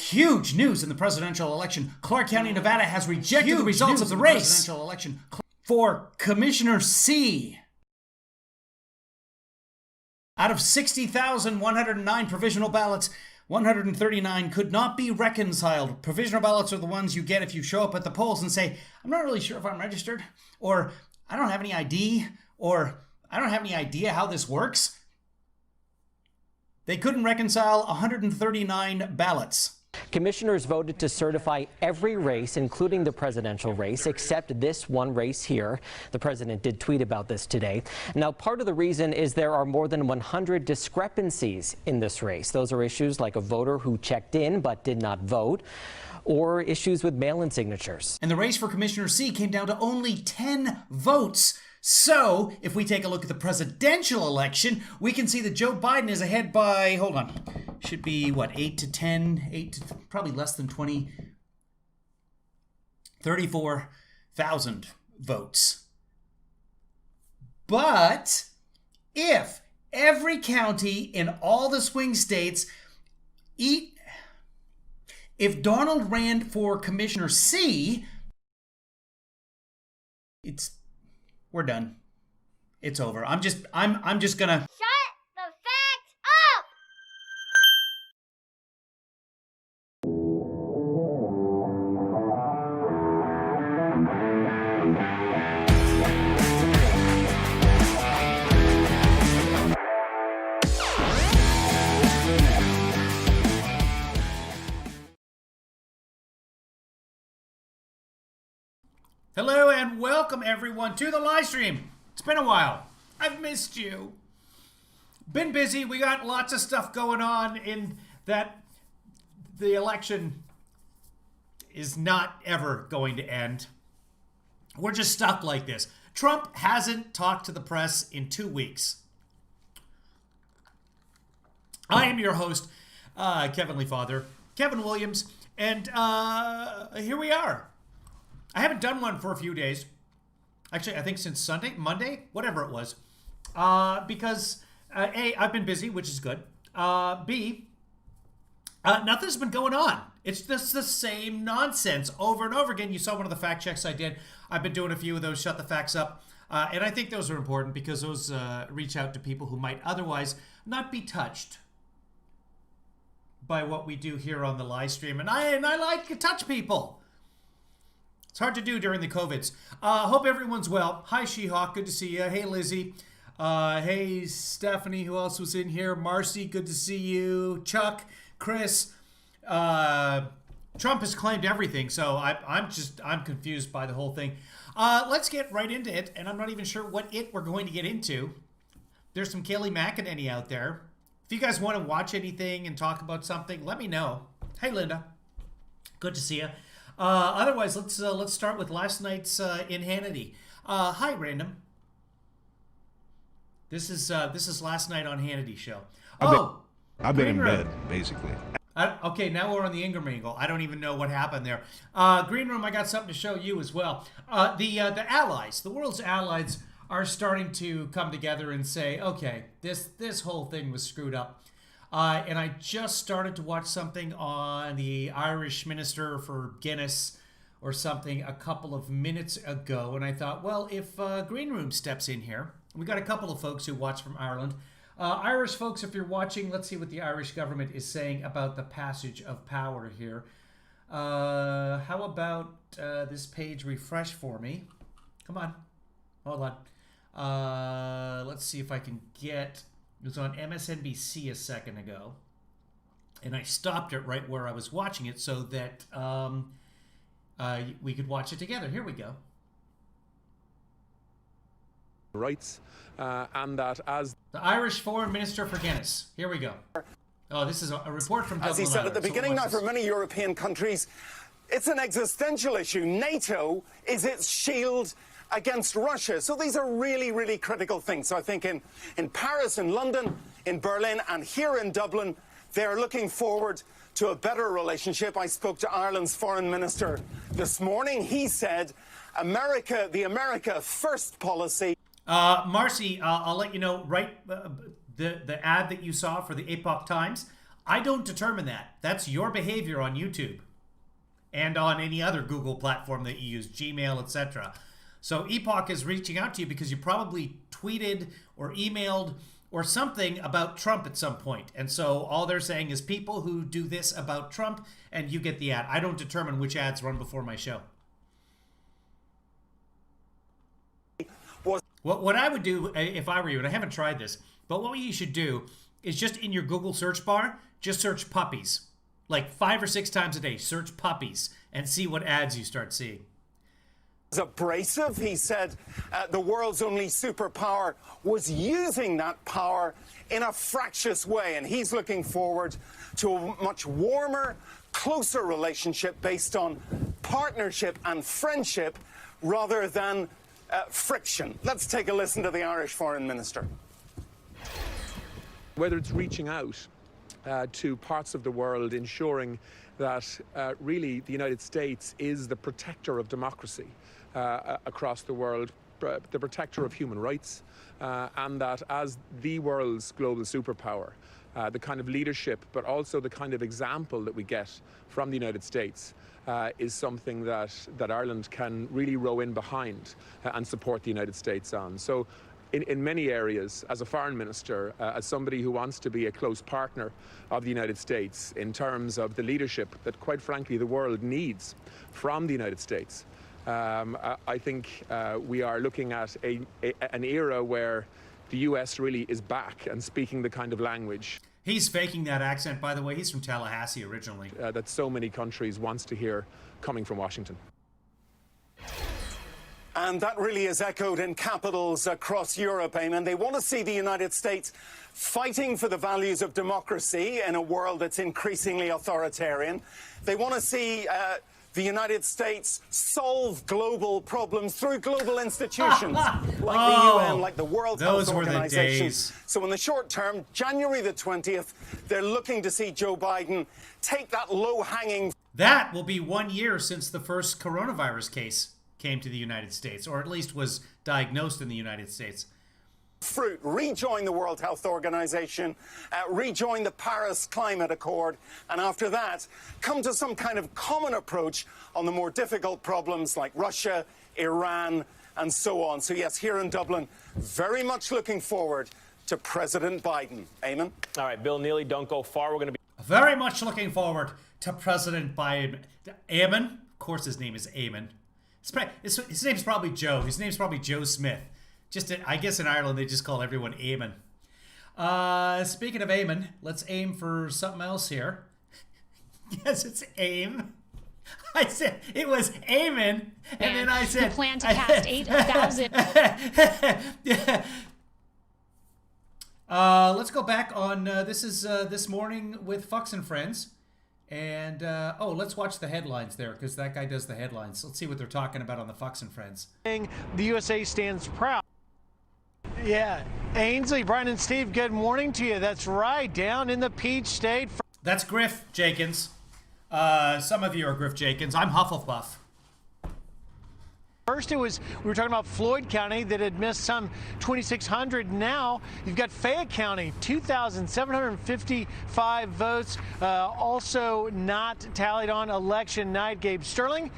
Huge news in the presidential election. Clark County, Nevada has rejected the results of the race for Commissioner C. Out of 60,109 provisional ballots, 139 could not be reconciled. Provisional ballots are the ones you get if you show up at the polls and say, I'm not really sure if I'm registered, or I don't have any ID, or I don't have any idea how this works. They couldn't reconcile 139 ballots. Commissioners voted to certify every race, including the presidential race, except this one race here. The president did tweet about this today. Now, part of the reason is there are more than 100 discrepancies in this race. Those are issues like a voter who checked in but did not vote, or issues with mail-in signatures. And the race for Commissioner C came down to only 10 votes. So, if we take a look at the presidential election, we can see that Joe Biden is ahead by, hold on, should be, what, 8 to 10, 8 to, probably less than 20, 34,000 votes. But if every county in all the swing states, if Donald ran for Commissioner C, we're done. It's over. I'm just gonna shut the facts up. Hello and welcome everyone to the live stream. It's been a while. I've missed you. Been busy. We got lots of stuff going on in that the election is not ever going to end. We're just stuck like this. Trump hasn't talked to the press in 2 weeks. I am your host, Kevin Lee Father, Kevin Williams, and here we are. I haven't done one for a few days. Actually, I think since Monday, whatever it was. Because A, I've been busy, which is good. B, nothing's been going on. It's just the same nonsense over and over again. You saw one of the fact checks I did. I've been doing a few of those, shut the facts up. And I think those are important because those reach out to people who might otherwise not be touched by what we do here on the live stream. And I like to touch people. It's hard to do during the COVIDs. Hope everyone's well. Hi, She-Hawk. Good to see you. Hey, Lizzie. Hey, Stephanie. Who else was in here? Marcy. Good to see you. Chuck. Chris. Trump has claimed everything, so I'm confused by the whole thing. Let's get right into it, and I'm not even sure what we're going to get into. There's some Kayleigh McEnany out there. If you guys want to watch anything and talk about something, let me know. Hey, Linda. Good to see you. Otherwise, let's start with last night's in Hannity. Hi, Random. This is last night on Hannity show. I've been in bed basically. Okay, now we're on the Ingram angle. I don't even know what happened there. Green Room, I got something to show you as well. The allies, the world's allies, are starting to come together and say, okay, this whole thing was screwed up. And I just started to watch something on the Irish Minister for Guinness or something a couple of minutes ago. And I thought, well, if Green Room steps in here, we got a couple of folks who watch from Ireland. Irish folks, if you're watching, let's see what the Irish government is saying about the passage of power here. How about this page refresh for me? Come on. Hold on. Let's see if I can get... It was on MSNBC a second ago, and I stopped it right where I was watching it so that we could watch it together. Here we go. Rights, and that as the Irish Foreign Minister for Guinness. Here we go. Oh, this is a report from Dublin. As he said at the beginning, now for many European countries, it's an existential issue. NATO is its shield against Russia. So these are really, really critical things. So I think in Paris, in London, in Berlin, and here in Dublin, they're looking forward to a better relationship. I spoke to Ireland's foreign minister this morning. He said, the America First policy. Marcy, I'll let you know, right, the ad that you saw for the Epoch Times, I don't determine that. That's your behavior on YouTube and on any other Google platform that you use, Gmail, etc. So Epoch is reaching out to you because you probably tweeted or emailed or something about Trump at some point. And so all they're saying is people who do this about Trump, and you get the ad. I don't determine which ads run before my show. What I would do if I were you, and I haven't tried this, but what you should do is just in your Google search bar, just search puppies. Like 5 or 6 times a day, search puppies and see what ads you start seeing. Abrasive. He said the world's only superpower was using that power in a fractious way, and he's looking forward to a much warmer, closer relationship based on partnership and friendship rather than friction. Let's take a listen to the Irish Foreign Minister. Whether it's reaching out to parts of the world, ensuring that really the United States is the protector of democracy across the world, the protector of human rights, and that as the world's global superpower, the kind of leadership, but also the kind of example that we get from the United States is something that Ireland can really row in behind and support the United States on. So in many areas, as a foreign minister, as somebody who wants to be a close partner of the United States in terms of the leadership that, quite frankly, the world needs from the United States, I think we are looking at an era where the US really is back and speaking the kind of language. He's faking that accent, by the way. He's from Tallahassee originally. That so many countries wants to hear coming from Washington. And that really is echoed in capitals across Europe, Eamon. They want to see the United States fighting for the values of democracy in a world that's increasingly authoritarian. They want to see the United States solve global problems through global institutions like the UN, like the World Health Organization. So in the short term, January the 20th, they're looking to see Joe Biden take that low-hanging... That will be 1 year since the first coronavirus case came to the United States, or at least was diagnosed in the United States. Fruit, rejoin the World Health Organization, rejoin the Paris Climate Accord, and after that, come to some kind of common approach on the more difficult problems like Russia, Iran, and so on. So yes, here in Dublin, very much looking forward to President Biden. Eamon? All right, Bill Neely, don't go far. We're going to be very much looking forward to President Biden. Eamon? Of course his name is Eamon. His name's probably Joe. His name's probably Joe Smith. I guess in Ireland they just call everyone Eamon. Speaking of Eamon, let's aim for something else here. Yes, it's aim. I said it was Eamon, and then I said... You plan to cast 8,000... Let's go back on, this is This Morning with Fox and Friends. And, let's watch the headlines there, because that guy does the headlines. Let's see what they're talking about on the Fox and Friends. The USA stands proud. Yeah. Ainsley, Brian, and Steve, good morning to you. That's right, down in the Peach State. That's Griff Jenkins. Some of you are Griff Jenkins. I'm Hufflepuff. First, we were talking about Floyd County that had missed some 2,600. Now you've got Fayette County, 2,755 votes, also not tallied on election night. Gabe Sterling.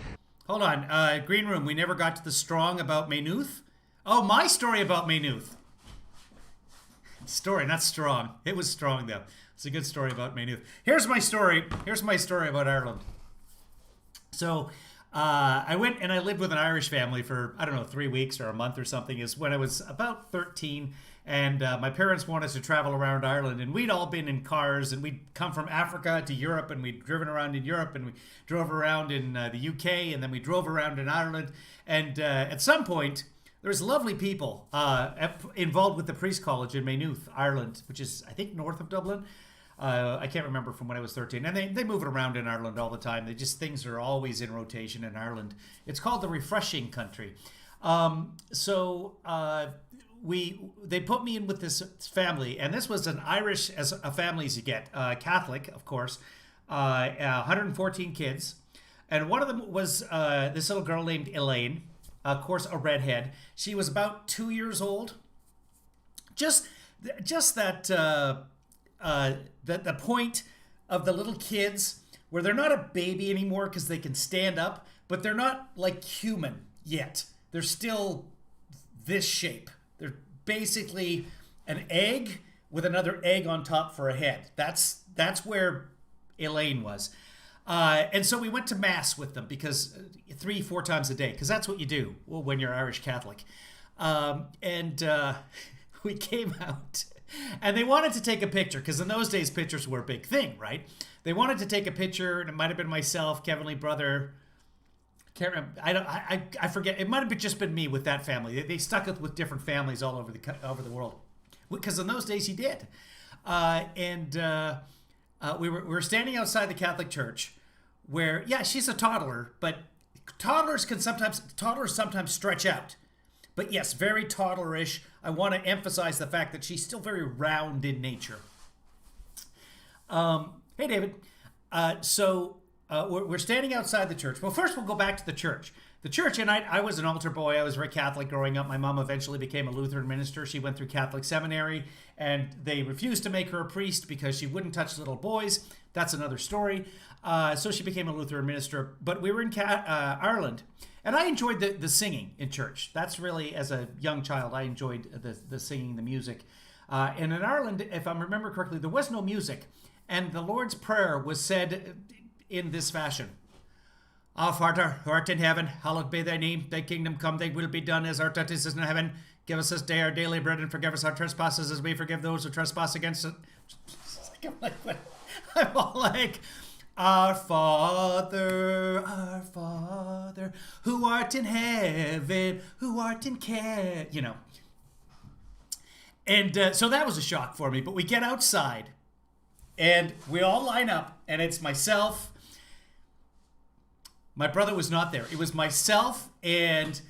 Hold on, Green Room. We never got to the strong about Maynooth. Oh, my story about Maynooth. Story, not strong. It was strong though. It's a good story about Maynooth. Here's my story. Here's my story about Ireland. So. I went and I lived with an Irish family for, 3 weeks or a month or something, is when I was about 13, and my parents wanted us to travel around Ireland, and we'd all been in cars, and we'd come from Africa to Europe, and we'd driven around in Europe, and we drove around in the UK, and then we drove around in Ireland, and at some point, there was lovely people involved with the Priest College in Maynooth, Ireland, which is, I think, north of Dublin. I can't remember from when I was 13. And they move it around in Ireland all the time. Things are always in rotation in Ireland. It's called the refreshing country. They put me in with this family, and this was an Irish as a family as you get. Catholic, of course. 114 kids. And one of them was this little girl named Elaine. Of course, a redhead. She was about 2 years old. Just that... the point of the little kids where they're not a baby anymore because they can stand up, but they're not like human yet. They're still this shape. They're basically an egg with another egg on top for a head. That's where Elaine was. And so we went to Mass with them because 3-4 times a day, because that's what you do when you're Irish Catholic. We came out and they wanted to take a picture because in those days pictures were a big thing, right? They wanted to take a picture, and it might have been myself, Kevin Lee brother. Can't remember. I forget. It might have just been me with that family. They stuck it with different families all over the world, because in those days he did. We were standing outside the Catholic Church, where she's a toddler, but toddlers sometimes stretch out. But yes, very toddlerish. I want to emphasize the fact that she's still very round in nature. Hey, David. We're standing outside the church. Well, first we'll go back to the church. The church, and I was an altar boy. I was very Catholic growing up. My mom eventually became a Lutheran minister. She went through Catholic seminary, and they refused to make her a priest because she wouldn't touch little boys. That's another story. So she became a Lutheran minister. But we were in Ireland, and I enjoyed the singing in church. That's really, as a young child, I enjoyed the singing, the music. And in Ireland, if I remember correctly, there was no music. And the Lord's Prayer was said in this fashion. Our Father, who art in heaven, hallowed be thy name. Thy kingdom come, thy will be done as art that is in heaven. Give us this day our daily bread, and forgive us our trespasses as we forgive those who trespass against us. I'm all like, Our Father, who art in heaven, who art in care, And so that was a shock for me. But we get outside, and we all line up, and it's myself. My brother was not there. It was myself and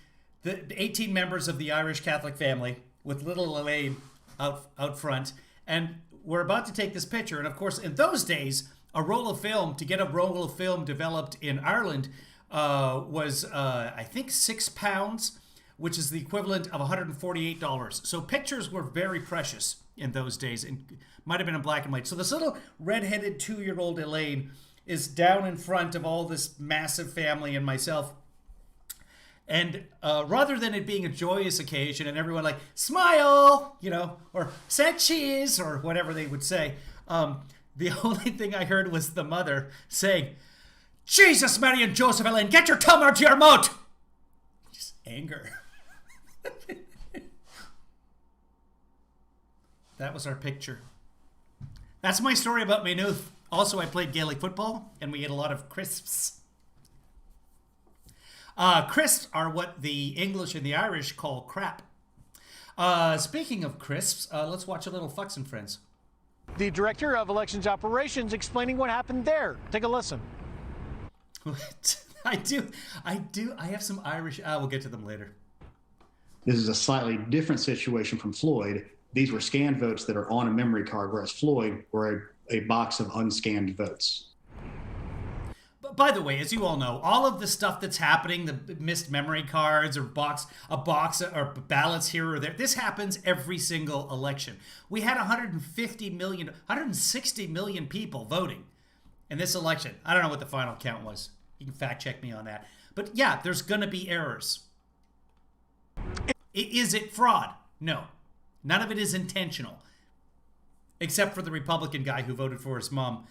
the 18 members of the Irish Catholic family with little Elaine out front. And we're about to take this picture. And of course, in those days, to get a roll of film developed in Ireland was, I think, £6, which is the equivalent of $148. So pictures were very precious in those days, and might have been in black and white. So this little redheaded 2-year-old Elaine is down in front of all this massive family and myself. And rather than it being a joyous occasion and everyone like, smile, or say cheese, or whatever they would say, the only thing I heard was the mother saying, Jesus, Mary, and Joseph, Elaine, get your tongue out of your mouth! Just anger. That was our picture. That's my story about Maynooth. Also, I played Gaelic football, and we ate a lot of crisps. Crisps are what the English and the Irish call crap. Speaking of crisps, let's watch a little Fox and Friends. The director of elections operations explaining what happened there. Take a listen. I have some Irish. We'll get to them later. This is a slightly different situation from Floyd. These were scanned votes that are on a memory card, whereas Floyd were a box of unscanned votes. But by the way, as you all know, all of the stuff that's happening, the missed memory cards or a box or ballots here or there, this happens every single election. We had 160 million people voting in this election. I don't know what the final count was. You can fact check me on that. But yeah, there's going to be errors. Is it fraud? No. None of it is intentional. Except for the Republican guy who voted for his mom,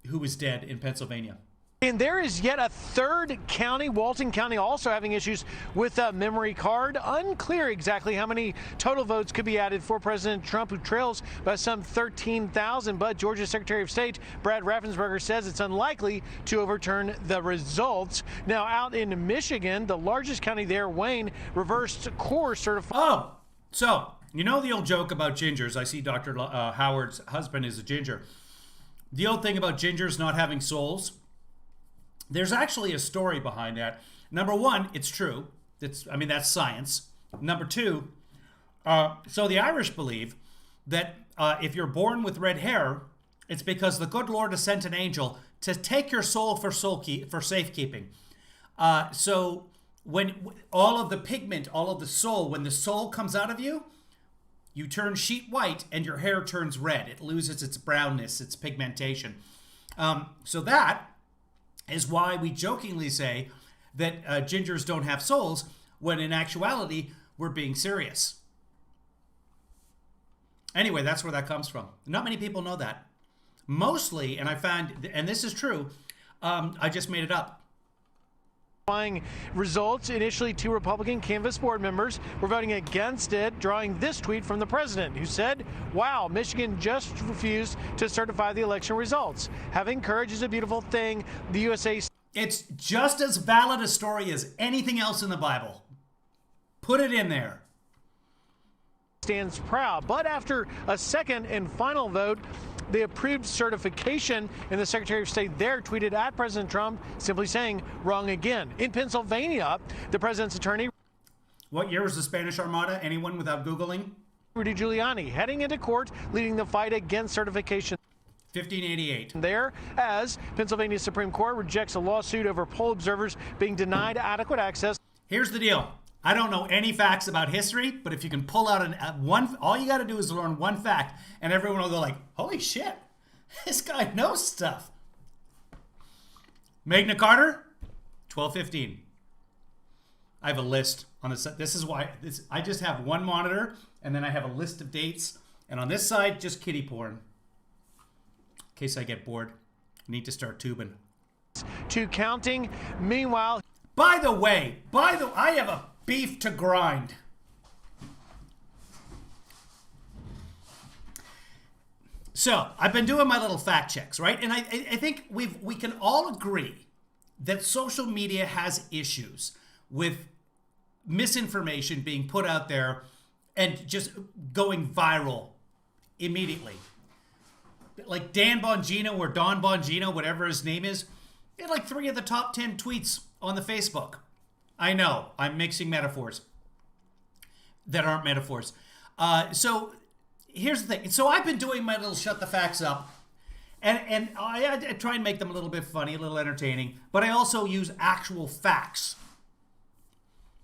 who was dead in Pennsylvania. And there is yet a third county, Walton County, also having issues with a memory card. Unclear exactly how many total votes could be added for President Trump, who trails by some 13,000. But Georgia's Secretary of State, Brad Raffensperger, says it's unlikely to overturn the results. Now, out in Michigan, the largest county there, Wayne, reversed course certified. Oh, so you know the old joke about gingers. I see Dr. Howard's husband is a ginger. The old thing about gingers not having souls. There's actually a story behind that. Number one, it's true. That's science. Number two, so the Irish believe that if you're born with red hair, it's because the good Lord has sent an angel to take your soul for safekeeping. So when all of the pigment, all of the soul, when the soul comes out of you, you turn sheet white and your hair turns red. It loses its brownness, its pigmentation. So that is why we jokingly say that gingers don't have souls, when in actuality, we're being serious. Anyway, that's where that comes from. Not many people know that. Mostly, and I found, and this is true, I just made it up. Results. Initially, 2 Republican Canvass board members were voting against it, drawing this tweet from the president, who said, "Wow, Michigan just refused to certify the election results. Having courage is a beautiful thing. The USA..." It's just as valid a story as anything else in the Bible. Put it in there. Stands proud. But after a second and final vote, they approved certification, and the Secretary of State there tweeted at President Trump, simply saying, "Wrong again." In Pennsylvania, the president's attorney... What year was the Spanish Armada? Anyone without Googling? Rudy Giuliani heading into court, leading the fight against certification. 1588. There, as Pennsylvania's Supreme Court rejects a lawsuit over poll observers being denied adequate access. Here's the deal. I don't know any facts about history, but if you can pull out one, all you got to do is learn one fact, and everyone will go like, "Holy shit, this guy knows stuff." Magna Carta, 1215. I have a list on this. This is why I just have one monitor, and then I have a list of dates, and on this side, just kiddie porn. In case I get bored, I need to start tubing. To counting. Meanwhile, by the way, I have a beef to grind. So I've been doing my little fact checks, right? And I think we can all agree that social media has issues with misinformation being put out there and just going viral immediately. Like Dan Bongino or Don Bongino, whatever his name is, he had like 3 of the top 10 tweets on the Facebook. I know, I'm mixing metaphors that aren't metaphors. So here's the thing. So I've been doing my little shut the facts up, and I try and make them a little bit funny, a little entertaining, but I also use actual facts,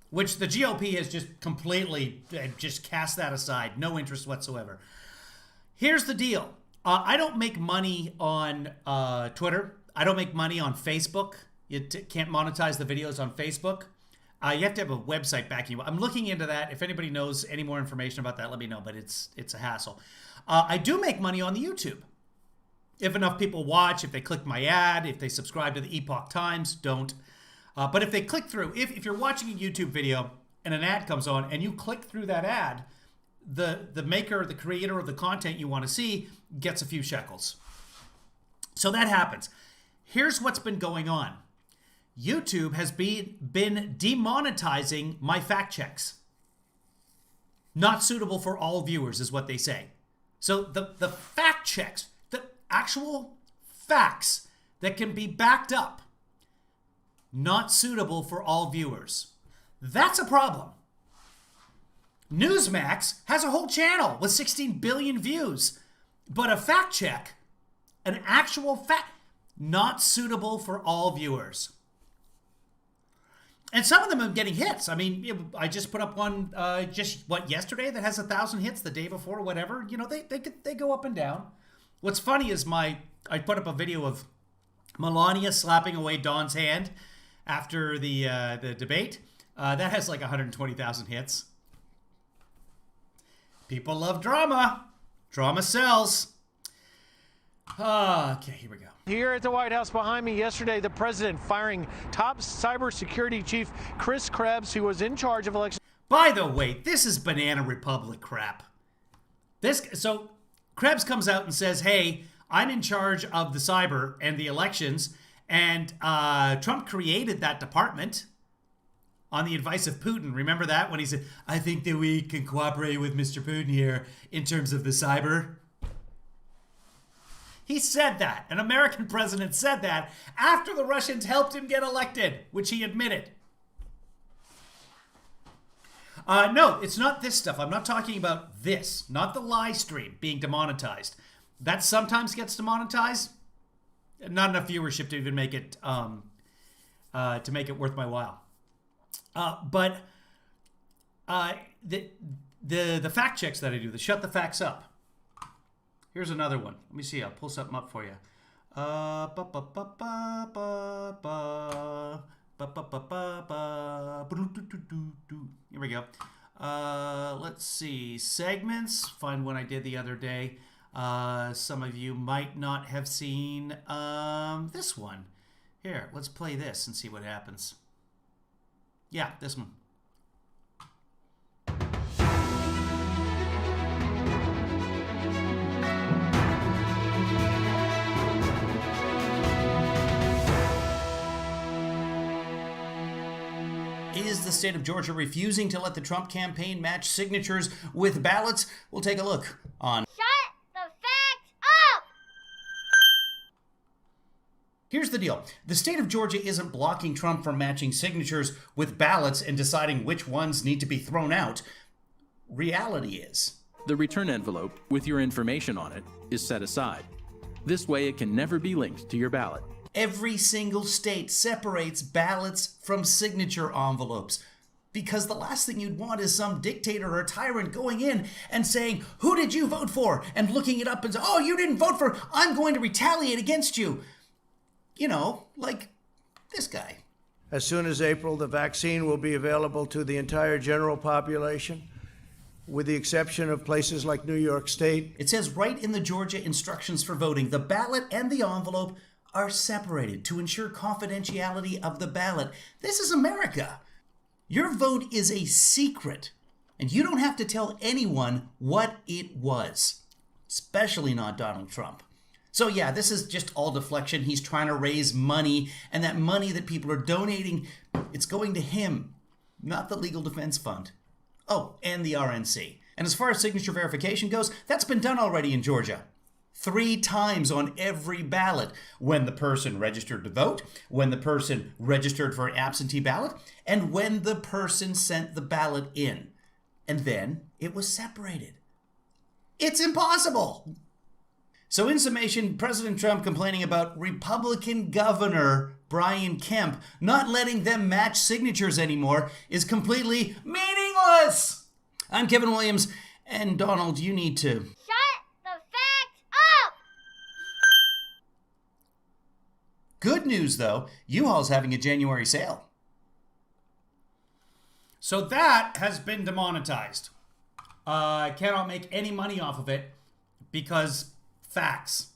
which the GOP has just completely just cast that aside. No interest whatsoever. Here's the deal. I don't make money on Twitter. I don't make money on Facebook. You can't monetize the videos on Facebook. You have to have a website backing you. I'm looking into that. If anybody knows any more information about that, let me know. But it's a hassle. I do make money on the YouTube. If enough people watch, if they click my ad, if they subscribe to the Epoch Times, don't. But if they click through, if you're watching a YouTube video and an ad comes on and you click through that ad, the maker, the creator of the content you want to see gets a few shekels. So that happens. Here's what's been going on. YouTube has been demonetizing my fact checks. Not suitable for all viewers is what they say. So the fact checks, the actual facts that can be backed up, not suitable for all viewers. That's a problem. Newsmax has a whole channel with 16 billion views, but a fact check, an actual fact, not suitable for all viewers. And some of them are getting hits. I mean, I just put up one yesterday that has 1,000 hits, the day before, whatever. You know, they go up and down. What's funny is I put up a video of Melania slapping away Don's hand after the debate. That has like 120,000 hits. People love drama. Drama sells. Okay, here we go. Here at the White House behind me yesterday, the president firing top cybersecurity chief Chris Krebs, who was in charge of elections. By the way, this is Banana Republic crap. So Krebs comes out and says, "Hey, I'm in charge of the cyber and the elections, and Trump created that department on the advice of Putin." Remember that when he said, "I think that we can cooperate with Mr. Putin here in terms of the cyber"? He said that. An American president said that after the Russians helped him get elected, which he admitted. No, it's not this stuff. I'm not talking about this, not the live stream being demonetized. That sometimes gets demonetized. Not enough viewership to even make it worth my while. But the fact checks that I do, the shut the facts up. Here's another one. Let me see. I'll pull something up for you. Here we go. Let's see. Segments. Find one I did the other day. Some of you might not have seen this one. Here, let's play this and see what happens. Yeah, this one. Is the state of Georgia refusing to let the Trump campaign match signatures with ballots? We'll take a look on Shut the facts up! Here's the deal. The state of Georgia isn't blocking Trump from matching signatures with ballots and deciding which ones need to be thrown out. Reality is, the return envelope with your information on it is set aside. This way it can never be linked to your ballot. every single state separates ballots from signature envelopes. Because the last thing you'd want is some dictator or tyrant going in and saying, "Who did you vote for?" and looking it up and saying, "Oh, you didn't vote for, I'm going to retaliate against you." You know, like this guy. As soon as April, the vaccine will be available to the entire general population, with the exception of places like New York State. It says right in the Georgia instructions for voting, the ballot and the envelope are separated to ensure confidentiality of the ballot. This is America. Your vote is a secret, and you don't have to tell anyone what it was, especially not Donald Trump. So yeah, this is just all deflection. He's trying to raise money, and that money that people are donating, it's going to him, not the Legal Defense Fund. Oh, and the RNC. And as far as signature verification goes, that's been done already in Georgia. 3 times on every ballot, when the person registered to vote, when the person registered for an absentee ballot, and when the person sent the ballot in. And then it was separated. It's impossible. So in summation, President Trump complaining about Republican Governor Brian Kemp not letting them match signatures anymore is completely meaningless. I'm Kevin Williams, and Donald, you need to... Good news, though, U-Haul's having a January sale. So that has been demonetized. I cannot make any money off of it because facts.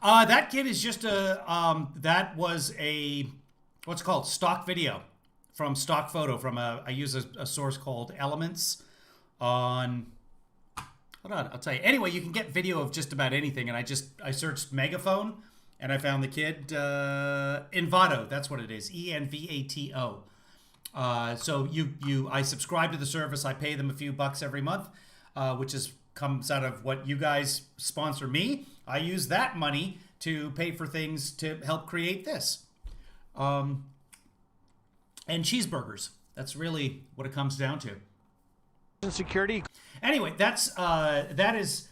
That kid is just that was a, what's it called, stock video from stock photo from I use a source called Elements on... Hold on, I'll tell you. Anyway, you can get video of just about anything, and I searched megaphone, and I found the kid, Envato, that's what it is, Envato. So I subscribe to the service, I pay them a few bucks every month, which comes out of what you guys sponsor me. I use that money to pay for things to help create this. And cheeseburgers. That's really what it comes down to. Security. Anyway, that is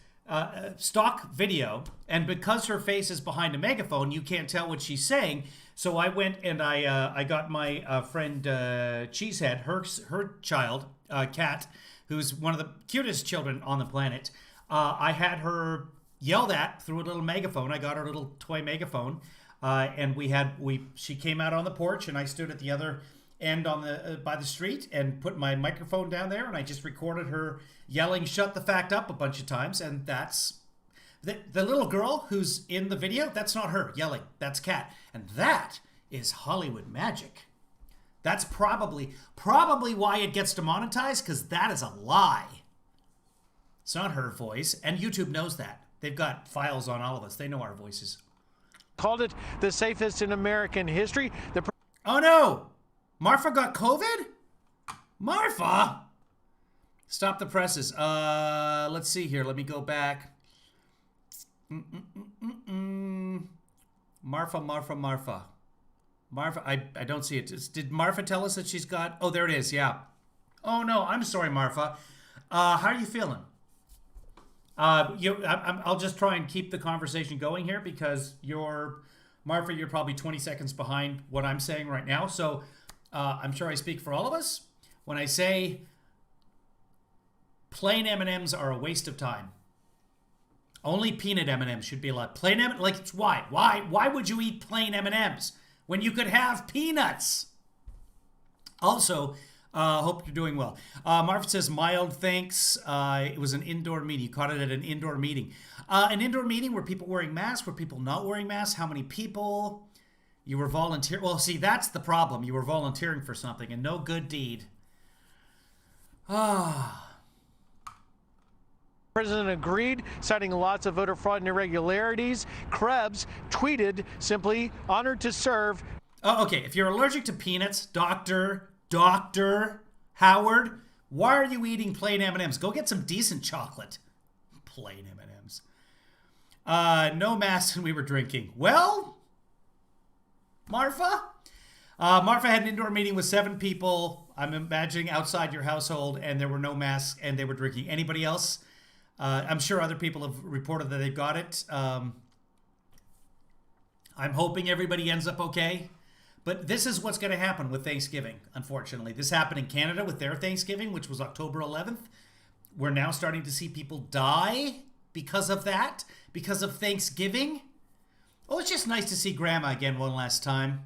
stock video, and because her face is behind a megaphone, you can't tell what she's saying. So I went and I got my friend Cheesehead, her child, Kat, who's one of the cutest children on the planet. I had her yelled at through a little megaphone. I got her little toy megaphone, and she came out on the porch, and I stood at the other end on the by the street and put my microphone down there, and I just recorded her yelling "shut the fact up" a bunch of times. And that's the little girl who's in the video. That's not her yelling, that's Kat, and that is Hollywood magic. That's probably why it gets demonetized, because that is a lie. It's not her voice, and YouTube knows that. They've got files on all of us. They know our voices. Called it the safest in American history. Oh no! Marfa got COVID? Marfa? Stop the presses. Let's see here. Let me go back. Marfa. I don't see it. Did Marfa tell us that she's got... Oh, there it is. Yeah. Oh, no. I'm sorry, Marfa. How are you feeling? I'll just try and keep the conversation going here because Marfa, you're probably 20 seconds behind what I'm saying right now. So... I'm sure I speak for all of us when I say plain M&Ms are a waste of time. Only peanut M&Ms should be allowed. Plain M&Ms, like, why? Why would you eat plain M&Ms when you could have peanuts? Also, hope you're doing well. Marv says, mild thanks. It was an indoor meeting. You caught it at an indoor meeting. An indoor meeting, were people wearing masks? Were people not wearing masks? How many people? You were volunteering. Well, see, that's the problem. You were volunteering for something and no good deed. President agreed, citing lots of voter fraud and irregularities. Krebs tweeted simply, honored to serve. Oh, okay. If you're allergic to peanuts, Dr. Howard, why are you eating plain M&Ms? Go get some decent chocolate. Plain M&Ms. No masks and we were drinking. Well, Marfa? Marfa had an indoor meeting with 7 people. I'm imagining outside your household, and there were no masks and they were drinking. Anybody else? I'm sure other people have reported that they got it. I'm hoping everybody ends up okay. But this is what's going to happen with Thanksgiving, unfortunately. This happened in Canada with their Thanksgiving, which was October 11th. We're now starting to see people die because of that, because of Thanksgiving. Oh, it's just nice to see Grandma again one last time.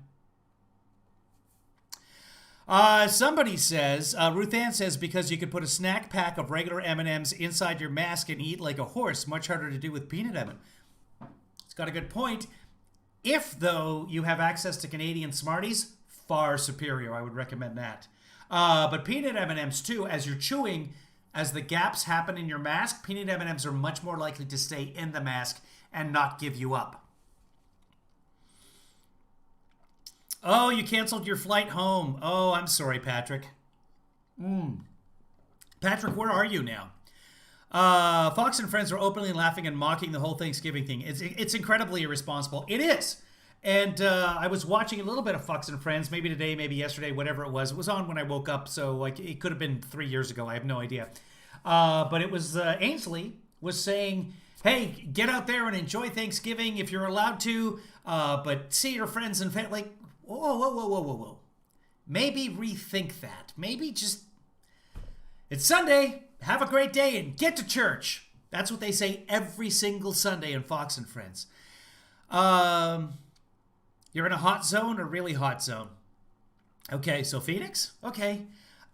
Somebody says, Ruth Ann says, because you could put a snack pack of regular M&Ms inside your mask and eat like a horse. Much harder to do with peanut M&Ms. It's got a good point. If, though, you have access to Canadian Smarties, far superior. I would recommend that. But peanut M&Ms, too, as you're chewing, as the gaps happen in your mask, peanut M&Ms are much more likely to stay in the mask and not give you up. Oh, you canceled your flight home. Oh, I'm sorry, Patrick. Patrick, where are you now? Fox and Friends are openly laughing and mocking the whole Thanksgiving thing. It's incredibly irresponsible. It is. And I was watching a little bit of Fox and Friends, maybe today, maybe yesterday, whatever it was. It was on when I woke up, so like it could have been 3 years ago. I have no idea. But it was Ainsley was saying, hey, get out there and enjoy Thanksgiving if you're allowed to, but see your friends and family. Like, whoa. Maybe rethink that. Maybe just, it's Sunday, have a great day and get to church. That's what they say every single Sunday in Fox and Friends. You're in a hot zone or really hot zone? Okay, so Phoenix? Okay.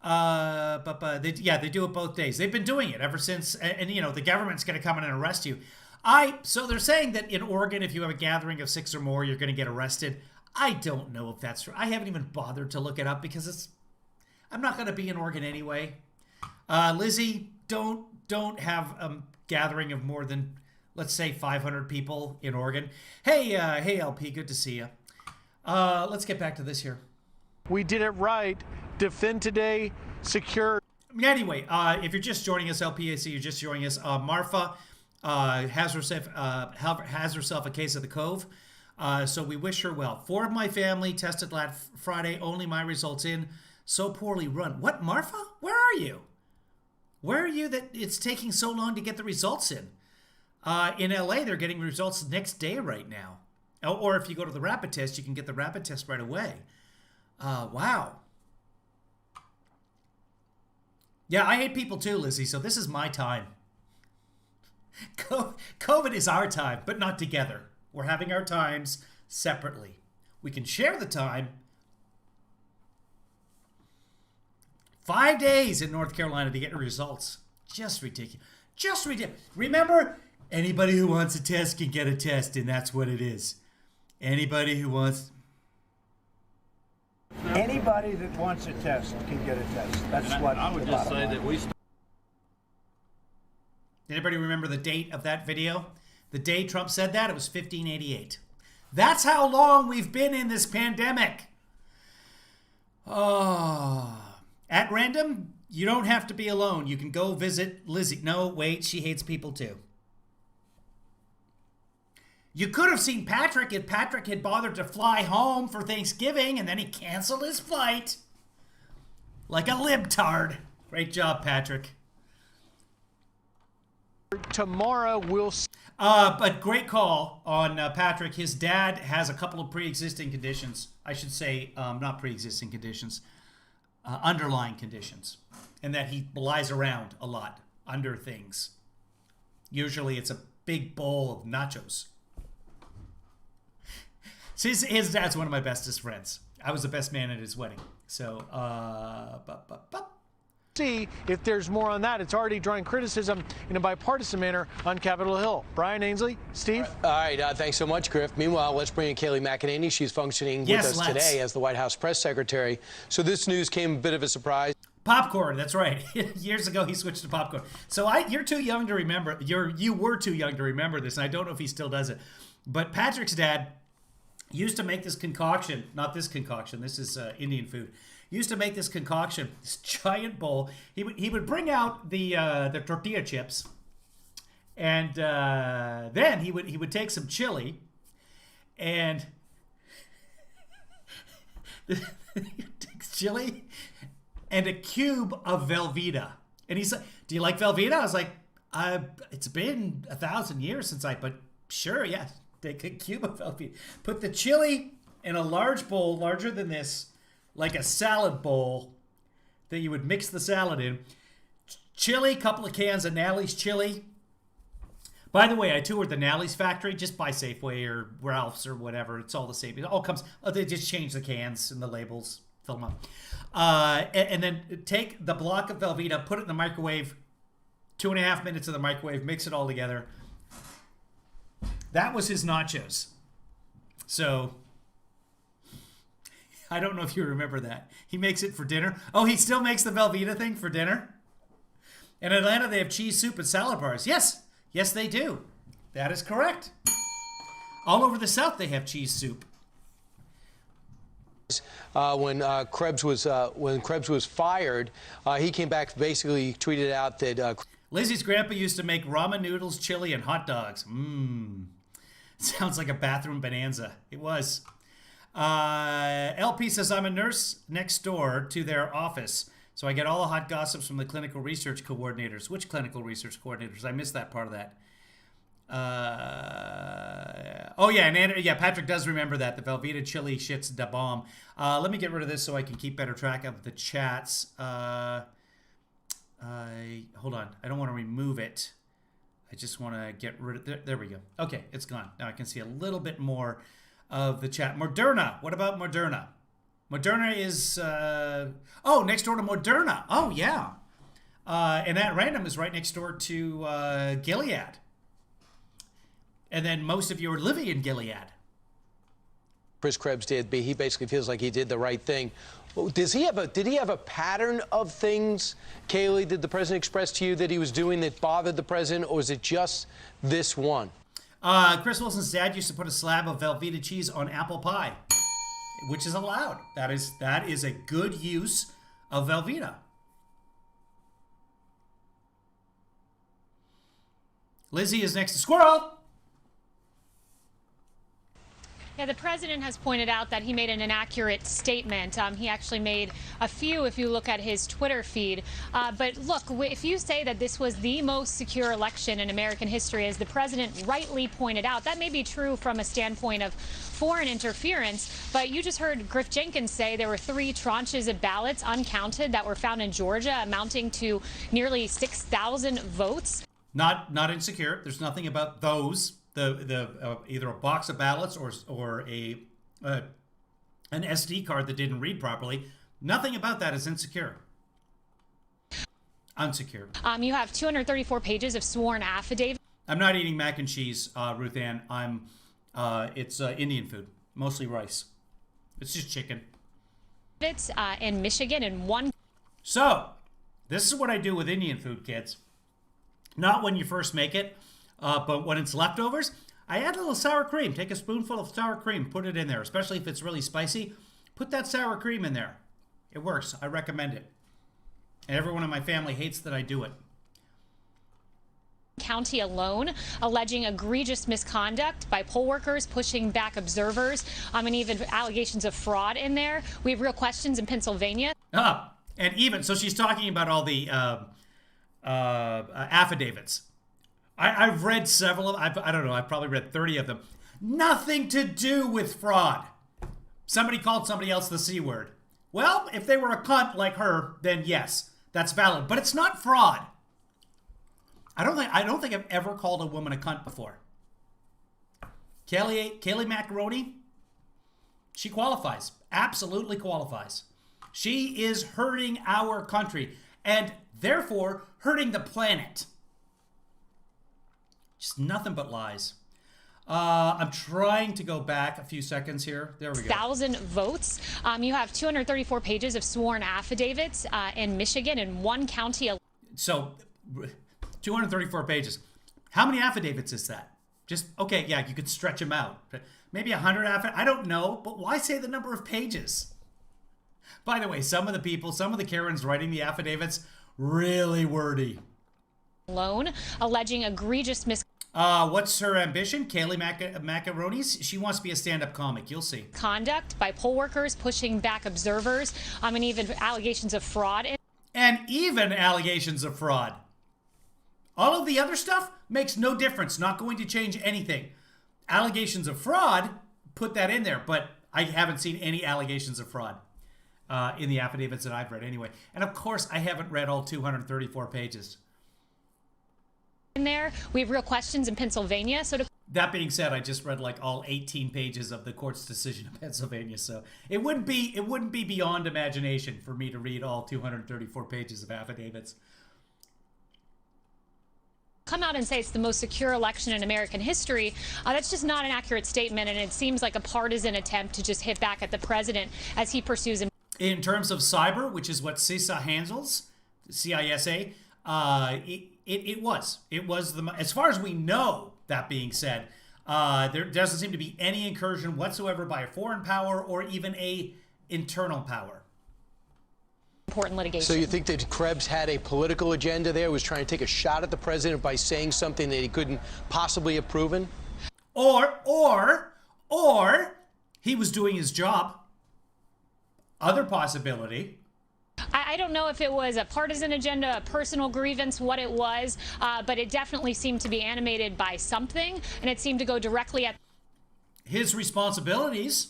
But they do it both days. They've been doing it ever since, and you know, the government's going to come in and arrest you. So they're saying that in Oregon, if you have a gathering of 6 or more, you're going to get arrested. I don't know if that's true. I haven't even bothered to look it up because I'm not going to be in Oregon anyway. Lizzie, don't have a gathering of more than, let's say, 500 people in Oregon. Hey, LP, good to see you. Let's get back to this here. We did it right. Defend today, secure. Anyway, if you're just joining us, LPAC, you're just joining us. Marfa has herself a case of the Cove. So we wish her well. 4 of my family tested last Friday. Only my results in. So poorly run. What, Marfa? Where are you? Where are you that it's taking so long to get the results in? In LA, they're getting results next day right now. Or if you go to the rapid test, you can get the rapid test right away. Wow. Yeah, I hate people too, Lizzie, so this is my time. COVID is our time, but not together. We're having our times separately. We can share the time. 5 days in North Carolina to get results. Just ridiculous. Just ridiculous. Remember, anybody who wants a test can get a test, and that's what it is. Anybody who wants... Anybody that wants a test can get a test. That's what I would just say that we... Anybody remember the date of that video? The day Trump said that, it was 1588. That's how long we've been in this pandemic. Oh. At random, you don't have to be alone. You can go visit Lizzie. No, wait, she hates people too. You could have seen Patrick if Patrick had bothered to fly home for Thanksgiving and then he canceled his flight. Like a libtard. Great job, Patrick. Tomorrow we'll. But great call on Patrick. His dad has a couple of pre-existing conditions. I should say, not pre-existing conditions, underlying conditions, and that he lies around a lot under things. Usually, it's a big bowl of nachos. So his dad's one of my bestest friends. I was the best man at his wedding. So, see if there's more on that. It's already drawing criticism in a bipartisan manner on Capitol Hill. Brian Ainsley, Steve? All right, thanks so much, Griff. Meanwhile, let's bring in Kayleigh McEnany. She's functioning with us today as the White House press secretary. So this news came a bit of a surprise. Popcorn, that's right. Years ago, he switched to popcorn. So you're too young to remember. You were too young to remember this, and I don't know if he still does it. But Patrick's dad used to make this concoction. Not this concoction. This is Indian food. Used to make this concoction, this giant bowl. He would bring out the tortilla chips, and then he would take some chili, and takes chili and a cube of Velveeta. And he's like, "Do you like Velveeta?" I was like, "It's been 1,000 years since but sure, yeah." Take a cube of Velveeta, put the chili in a large bowl, larger than this, like a salad bowl that you would mix the salad in. Chili, couple of cans of Nally's chili. By the way, I toured the Nally's factory. Just buy Safeway or Ralph's or whatever. It's all the same. It all comes. They just change the cans and the labels, fill them up, and then take the block of Velveeta, put it in the microwave. 2.5 minutes in the microwave. Mix it all together. That was his nachos. So I don't know if you remember that. He makes it for dinner. Oh, he still makes the Velveeta thing for dinner? In Atlanta, they have cheese soup and salad bars. Yes, they do. That is correct. All over the South, they have cheese soup. When Krebs was fired, he came back, basically tweeted out that Lizzie's grandpa used to make ramen noodles, chili, and hot dogs. Sounds like a bathroom bonanza. It was. LP says, I'm a nurse next door to their office, so I get all the hot gossips from the clinical research coordinators. Which clinical research coordinators? I missed that part of that. Oh, yeah, and Patrick does remember that. The Velveeta chili shit's da bomb. Let me get rid of this so I can keep better track of the chats. Hold on. I don't want to remove it. I just want to get rid of it. There we go. Okay, it's gone. Now I can see a little bit more of the chat. Moderna. What about Moderna? Moderna is... next door to Moderna. Oh, yeah. And that random is right next door to Gilead. And then most of you are living in Gilead. Chris Krebs did, but he basically feels like he did the right thing. Did he have a pattern of things, Kayleigh, did the president express to you that he was doing that bothered the president, or was it just this one? Chris Wilson's dad used to put a slab of Velveeta cheese on apple pie, which is allowed. That is a good use of Velveeta. Lizzie is next to Squirrel. Yeah, the president has pointed out that he made an inaccurate statement. He actually made a few if you look at his Twitter feed. But look, if you say that this was the most secure election in American history, as the president rightly pointed out, that may be true from a standpoint of foreign interference. But you just heard Griff Jenkins say there were 3 tranches of ballots uncounted that were found in Georgia, amounting to nearly 6,000 votes. Not insecure. There's nothing about those. Either a box of ballots or an SD card that didn't read properly. Nothing about that is insecure. Unsecure. You have 234 pages of sworn affidavits. I'm not eating mac and cheese, Ruth Ann. It's Indian food, mostly rice. It's just chicken. In Michigan and one. So, this is what I do with Indian food, kids. Not when you first make it. But when it's leftovers, I add a little sour cream. Take a spoonful of sour cream, put it in there, especially if it's really spicy. Put that sour cream in there. It works. I recommend it. And everyone in my family hates that I do it. County alone, alleging egregious misconduct by poll workers, pushing back observers, and even allegations of fraud in there. We have real questions in Pennsylvania. And even, so she's talking about all the affidavits. I've read several of I don't know, I've probably read 30 of them. Nothing to do with fraud. Somebody called somebody else the C word. Well, if they were a cunt like her, then yes, that's valid. But it's not fraud. I don't think I've ever called a woman a cunt before. Kayleigh Macaroni, she qualifies. Absolutely qualifies. She is hurting our country and therefore hurting the planet. Just nothing but lies. I'm trying to go back a few seconds here. There we go. 1,000 votes. You have 234 pages of sworn affidavits in Michigan in one county. So, 234 pages. How many affidavits is that? Just, okay, yeah, you could stretch them out. Maybe 100 affidavits. I don't know, but why say the number of pages? By the way, some of the Karens writing the affidavits, really wordy. Alone, alleging egregious what's her ambition? Kayleigh Macaroni's? She wants to be a stand-up comic. You'll see. Conduct by poll workers, pushing back observers, and even allegations of fraud. And even allegations of fraud. All of the other stuff makes no difference. Not going to change anything. Allegations of fraud, put that in there. But I haven't seen any allegations of fraud in the affidavits that I've read anyway. And of course, I haven't read all 234 pages. In there, we have real questions in Pennsylvania. So that being said, I just read like all 18 pages of the court's decision in Pennsylvania, so it wouldn't be beyond imagination for me to read all 234 pages of affidavits. Come out and say it's the most secure election in American history. That's just not an accurate statement, and it seems like a partisan attempt to just hit back at the president as he pursues. In terms of cyber, which is what CISA handles, CISA. It was as far as we know. That being said, there doesn't seem to be any incursion whatsoever by a foreign power or even a internal power. Important litigation. So you think that Krebs had a political agenda there, was trying to take a shot at the president by saying something that he couldn't possibly have proven? Or he was doing his job. Other possibility. I don't know if it was a partisan agenda, a personal grievance, what it was, but it definitely seemed to be animated by something, and it seemed to go directly at his responsibilities.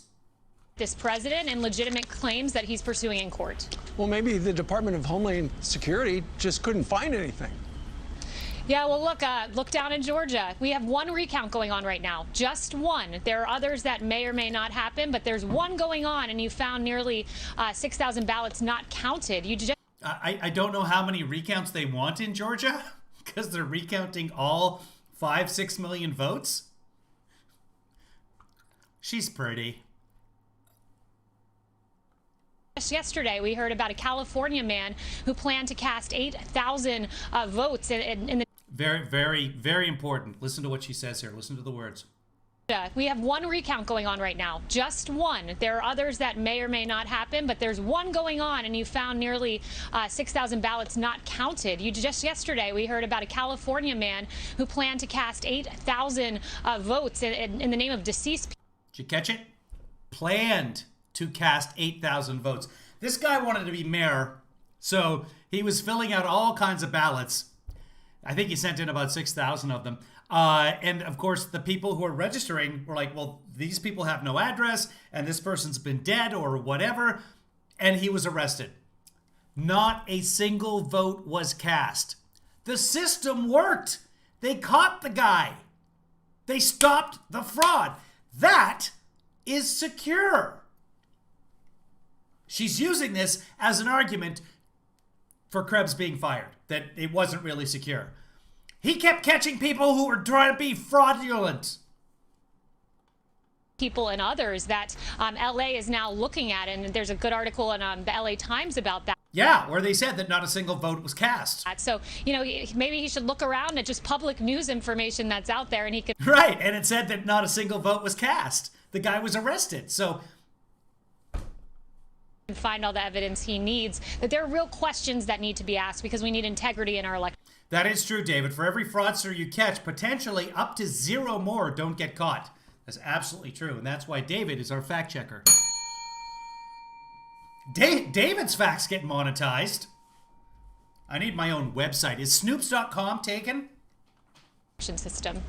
This president and legitimate claims that he's pursuing in court. Well, maybe the Department of Homeland Security just couldn't find anything. Yeah, well, look down in Georgia. We have one recount going on right now, just one. There are others that may or may not happen, but there's one going on, and you found nearly 6,000 ballots not counted. I don't know how many recounts they want in Georgia, because they're recounting all 5-6 million votes. She's pretty. Yesterday, we heard about a California man who planned to cast 8,000 votes in the. Very, very, very important. Listen to what she says here. Listen to the words. We have one recount going on right now, just one. There are others that may or may not happen, but there's one going on, and you found nearly 6,000 ballots not counted. Just yesterday, we heard about a California man who planned to cast 8,000 votes in the name of deceased people. Did you catch it? Planned to cast 8,000 votes. This guy wanted to be mayor, so he was filling out all kinds of ballots. I think he sent in about 6,000 of them. And of course, the people who are registering were like, well, these people have no address, and this person's been dead or whatever. And he was arrested. Not a single vote was cast. The system worked. They caught the guy. They stopped the fraud. That is secure. She's using this as an argument for Krebs being fired, that it wasn't really secure. He kept catching people who were trying to be fraudulent. People and others that LA is now looking at, and there's a good article in the LA Times about that. Yeah, where they said that not a single vote was cast. So, maybe he should look around at just public news information that's out there, and he could. Right, and it said that not a single vote was cast. The guy was arrested, so. Find all the evidence he needs, that there are real questions that need to be asked because we need integrity in our election. That is true, David. For every fraudster you catch, potentially up to 0 more don't get caught. That's absolutely true, and that's why David is our fact checker. David's facts get monetized. I need my own website. Is Snoops.com taken? system.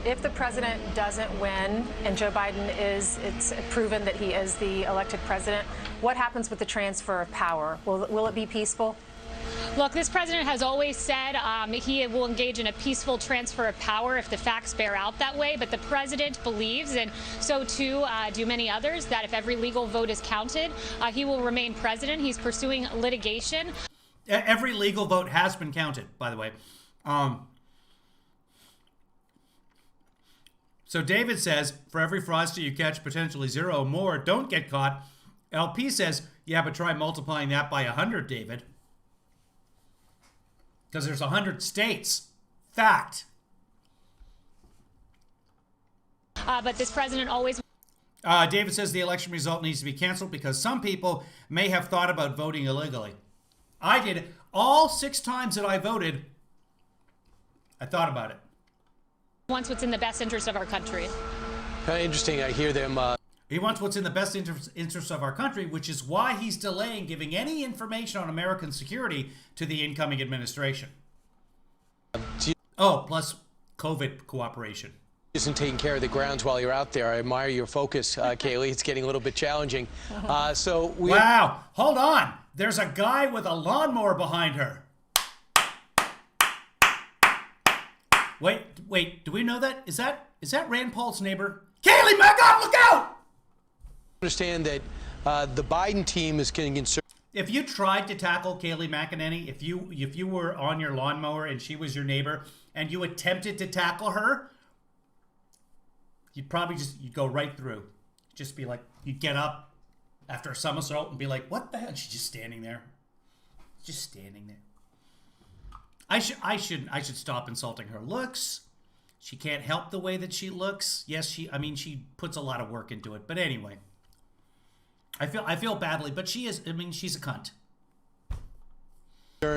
If the president doesn't win and Joe Biden it's proven that he is the elected president, what happens with the transfer of power? Will it be peaceful? Look, this president has always said he will engage in a peaceful transfer of power if the facts bear out that way. But the president believes, and so too do many others, that if every legal vote is counted, he will remain president. He's pursuing litigation. Every legal vote has been counted, by the way. So David says, for every fraudster you catch, potentially 0 or more don't get caught. LP says, yeah, but try multiplying that by 100, David. Because there's 100 states. Fact. But this president always... David says the election result needs to be canceled because some people may have thought about voting illegally. I did it. All 6 times that I voted, I thought about it. Wants what's in the best interest of our country. Interesting. I hear them... He wants what's in the best interest of our country, which is why he's delaying giving any information on American security to the incoming administration. Oh, plus COVID cooperation. Isn't taking care of the grounds while you're out there. I admire your focus, Kayleigh. It's getting a little bit challenging. Wow. Hold on. There's a guy with a lawnmower behind her. Wait. Do we know that? Is that Rand Paul's neighbor? Kayleigh, my God, look out! Understand that the Biden team is getting concerned. If you tried to tackle Kayleigh McEnany, if you were on your lawnmower and she was your neighbor and you attempted to tackle her, you'd go right through. Just be like, you'd get up after a somersault and be like, what the hell? She's just standing there. Just standing there. I should stop insulting her looks. She can't help the way that she looks. Yes, she puts a lot of work into it. But anyway, I feel badly, but she's a cunt.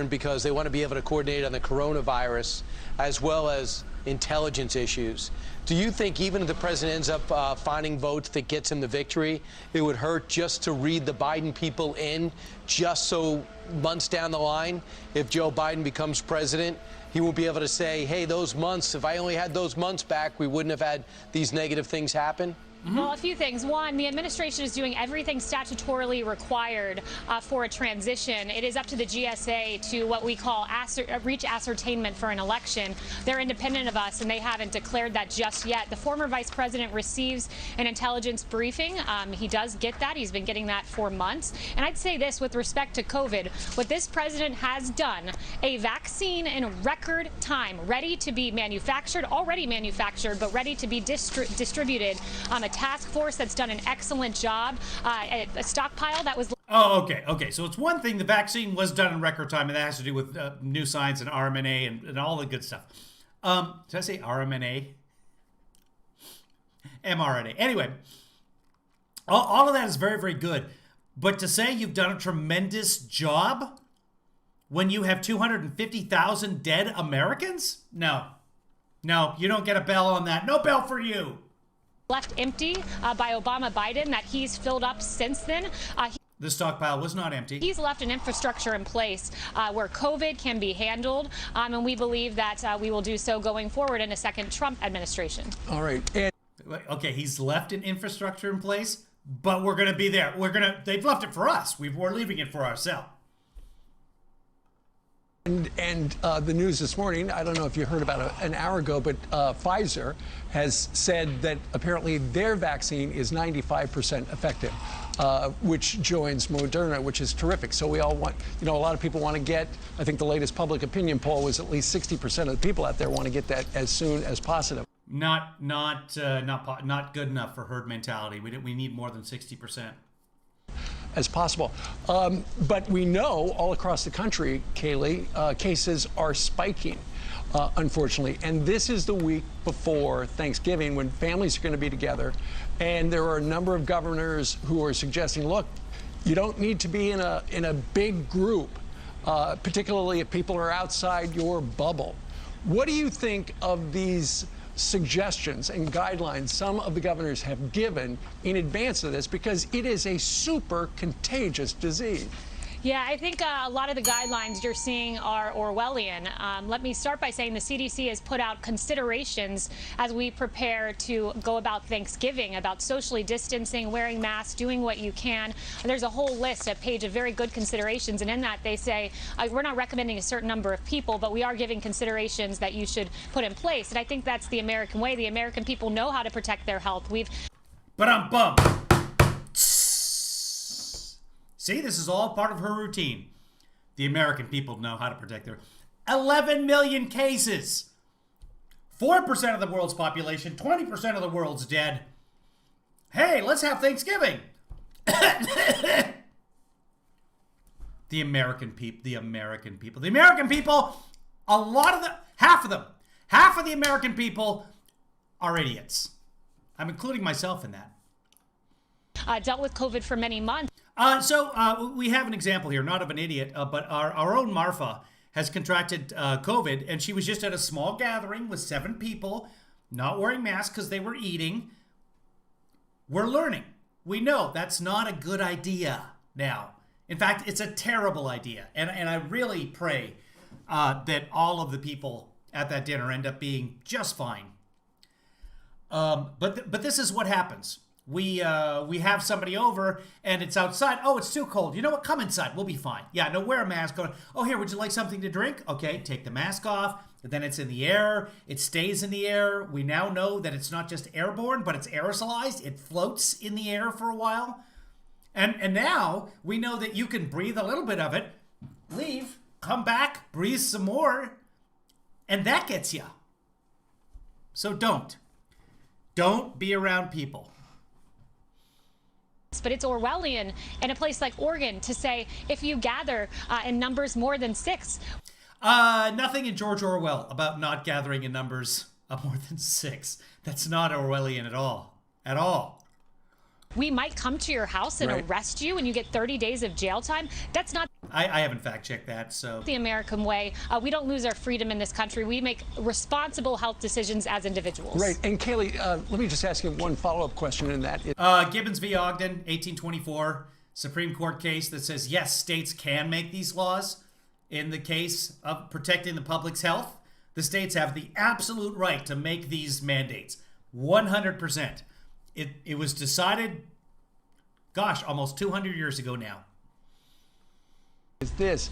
Because they want to be able to coordinate on the coronavirus as well as intelligence issues. Do you think even if the president ends up finding votes that gets him the victory, it would hurt just to read the Biden people in, just so months down the line, if Joe Biden becomes president, he won't be able to say, hey, those months, if I only had those months back, we wouldn't have had these negative things happen? Well, a few things. One, the administration is doing everything statutorily required for a transition. It is up to the GSA to what we call reach ascertainment for an election. They're independent of us, and they haven't declared that just yet. The former vice president receives an intelligence briefing. He does get that. He's been getting that for months. And I'd say this with respect to COVID. What this president has done, a vaccine in record time, ready to be manufactured, already manufactured, but ready to be distributed. A task force that's done an excellent job, a stockpile that was... Oh, okay. So it's one thing, the vaccine was done in record time, and that has to do with new science and RMNA and all the good stuff. Did I say RMNA? mRNA. Anyway, all of that is very, very good. But to say you've done a tremendous job when you have 250,000 dead Americans? No, you don't get a bell on that. No bell for you. Left empty by Obama Biden that he's filled up since then. The stockpile was not empty. He's left an infrastructure in place where COVID can be handled, and we believe that we will do so going forward in a second Trump administration. All right. Okay, he's left an infrastructure in place, but we're going to be there. They've left it for us. We're leaving it for ourselves. And the news this morning, I don't know if you heard about it an hour ago, but Pfizer has said that apparently their vaccine is 95% effective, which joins Moderna, which is terrific. So we all want, a lot of people want to get, I think the latest public opinion poll was at least 60% of the people out there want to get that as soon as possible. Not good enough for herd mentality. We need more than 60%. As possible. But we know all across the country, Kayleigh, cases are spiking, unfortunately. And this is the week before Thanksgiving when families are going to be together. And there are a number of governors who are suggesting, look, you don't need to be in a big group, particularly if people are outside your bubble. What do you think of these suggestions and guidelines some of the governors have given in advance of this, because it is a super contagious disease? Yeah, I think a lot of the guidelines you're seeing are Orwellian. Let me start by saying the CDC has put out considerations as we prepare to go about Thanksgiving, about socially distancing, wearing masks, doing what you can. There's a whole list, a page of very good considerations, and in that they say we're not recommending a certain number of people, but we are giving considerations that you should put in place. And I think that's the American way. The American people know how to protect their health. But I'm bummed. See, this is all part of her routine. The American people know how to protect their 11 million cases. 4% of the world's population, 20% of the world's dead. Hey, let's have Thanksgiving. The American people, a lot of half of the American people are idiots. I'm including myself in that. Dealt with COVID for many months. So we have an example here, not of an idiot, but our own Marfa has contracted COVID, and she was just at a small gathering with 7 people, not wearing masks because they were eating. We're learning. We know that's not a good idea now. In fact, it's a terrible idea. And I really pray that all of the people at that dinner end up being just fine. But this is what happens. We have somebody over and it's outside. Oh, it's too cold. You know what? Come inside. We'll be fine. Yeah, no, wear a mask. Oh, here, would you like something to drink? Okay, take the mask off. Then it's in the air. It stays in the air. We now know that it's not just airborne, but it's aerosolized. It floats in the air for a while. And now we know that you can breathe a little bit of it, leave, come back, breathe some more, and that gets you. So don't be around people. But it's Orwellian in a place like Oregon to say if you gather in numbers more than 6. Nothing in George Orwell about not gathering in numbers of more than 6. That's not Orwellian at all. At all. We might come to your house and arrest you and you get 30 days of jail time. That's not... I haven't fact-checked that, so... the American way. We don't lose our freedom in this country. We make responsible health decisions as individuals. Right. And Kayleigh, let me just ask you one follow-up question in that. Gibbons v. Ogden, 1824, Supreme Court case that says, yes, states can make these laws in the case of protecting the public's health. The states have the absolute right to make these mandates. 100%. It was decided, gosh, almost 200 years ago now. Is this,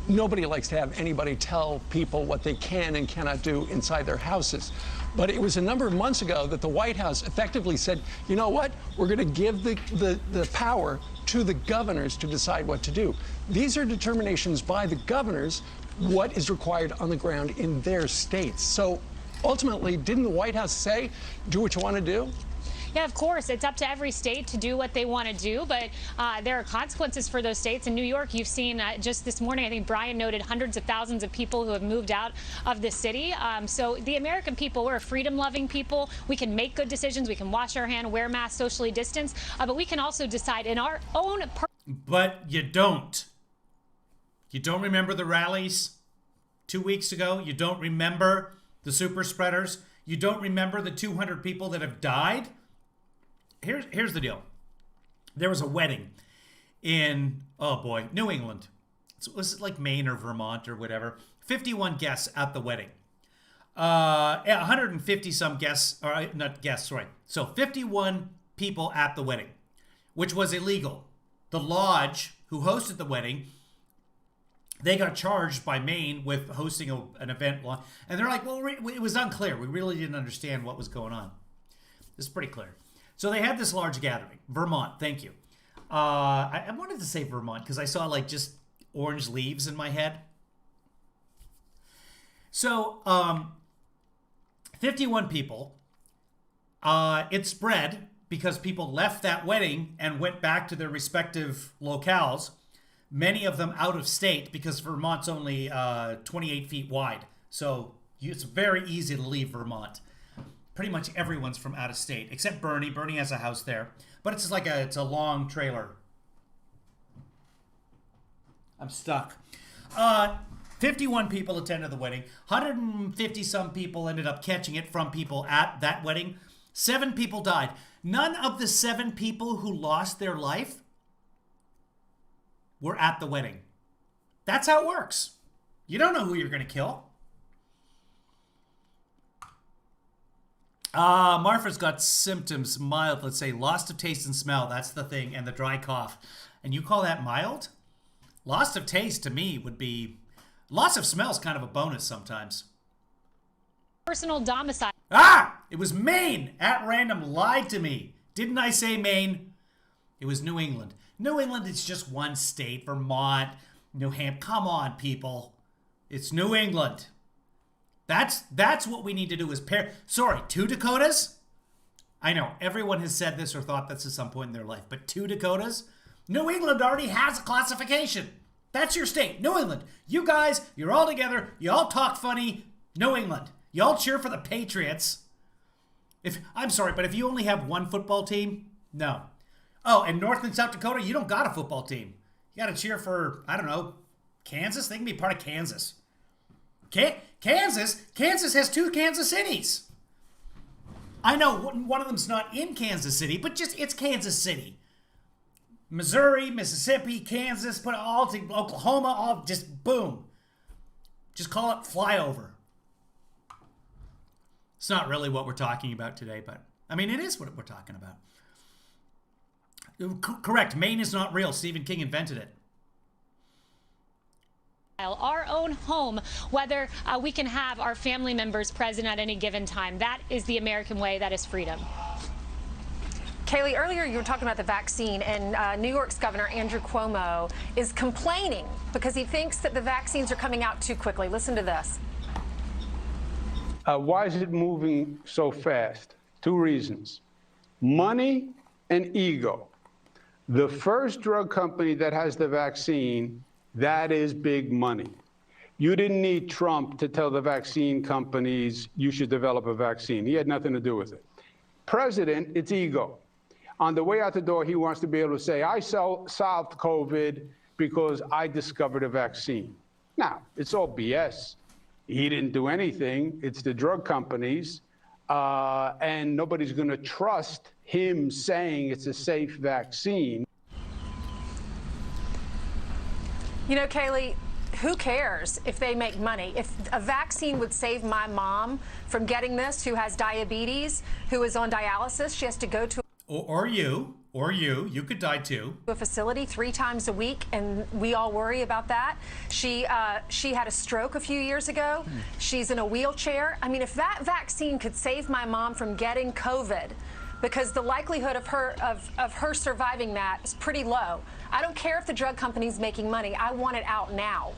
nobody likes to have anybody tell people what they can and cannot do inside their houses. But it was a number of months ago that the White House effectively said, you know what, we're going to give the power to the governors to decide what to do. These are determinations by the governors what is required on the ground in their states. So ultimately, didn't the White House say, do what you want to do? Yeah, of course. It's up to every state to do what they want to do, but there are consequences for those states. In New York, you've seen just this morning, I think Brian noted hundreds of thousands of people who have moved out of the city. So the American people, we're a freedom-loving people. We can make good decisions. We can wash our hands, wear masks, socially distance, but we can also decide in our own... But you don't. You don't remember the rallies 2 weeks ago? You don't remember the super spreaders? You don't remember the 200 people that have died? Here's the deal. There was a wedding in, New England. Was it like Maine or Vermont or whatever? 51 guests at the wedding. 150 some guests, or not guests, sorry. So 51 people at the wedding, which was illegal. The lodge who hosted the wedding, they got charged by Maine with hosting an event. And they're like, well, it was unclear. We really didn't understand what was going on. It's pretty clear. So they had this large gathering. Vermont, thank you. I wanted to say Vermont because I saw like just orange leaves in my head. So 51 people. It spread because people left that wedding and went back to their respective locales. Many of them out of state because Vermont's only 28 feet wide. So it's very easy to leave Vermont. Pretty much everyone's from out of state, except Bernie. Bernie has a house there. But it's like it's a long trailer. I'm stuck. 51 people attended the wedding. 150 some people ended up catching it from people at that wedding. 7 people died. None of the 7 people who lost their life were at the wedding. That's how it works. You don't know who you're going to kill. Martha's got symptoms, mild, let's say, loss of taste and smell. That's the thing, and the dry cough. And you call that mild? Loss of taste to me would be... Loss of smell is kind of a bonus sometimes. Personal domicile. Ah! It was Maine. At random lied to me. Didn't I say Maine? It was New England. New England is just one state. Vermont, New Hampshire. Come on, people. It's New England. That's what we need to do is pair. Sorry, 2 Dakotas? I know, everyone has said this or thought this at some point in their life, but 2 Dakotas? New England already has a classification. That's your state, New England. You guys, you're all together. You all talk funny. New England. You all cheer for the Patriots. I'm sorry, but if you only have one football team, no. Oh, and North and South Dakota, you don't got a football team. You got to cheer for, I don't know, Kansas? They can be part of Kansas. Kansas has 2 Kansas Cities. I know one of them's not in Kansas City, but just it's Kansas City. Missouri, Mississippi, Kansas, put it all to Oklahoma, all just boom. Just call it flyover. It's not really what we're talking about today, but I mean, it is what we're talking about. Correct. Maine is not real. Stephen King invented it. Our own home, whether we can have our family members present at any given time. That is the American way. That is freedom. Kayleigh, earlier you were talking about the vaccine, and New York's Governor Andrew Cuomo is complaining because he thinks that the vaccines are coming out too quickly. Listen to this. Why is it moving so fast? 2 reasons. Money and ego. The first drug company that has the vaccine, that is big money. You didn't need Trump to tell the vaccine companies you should develop a vaccine. He had nothing to do with it. President, it's ego. On the way out the door, he wants to be able to say, I solved COVID because I discovered a vaccine. Now, it's all BS. He didn't do anything. It's the drug companies. And nobody's going to trust him saying it's a safe vaccine. You know, Kayleigh, who cares if they make money? If a vaccine would save my mom from getting this, who has diabetes, who is on dialysis, she has to go to or you could die too. A facility 3 times a week, and we all worry about that. She had a stroke a few years ago. She's in a wheelchair. I mean, if that vaccine could save my mom from getting COVID, because the likelihood of her surviving that is pretty low. I don't care if the drug company's making money. I want it out now.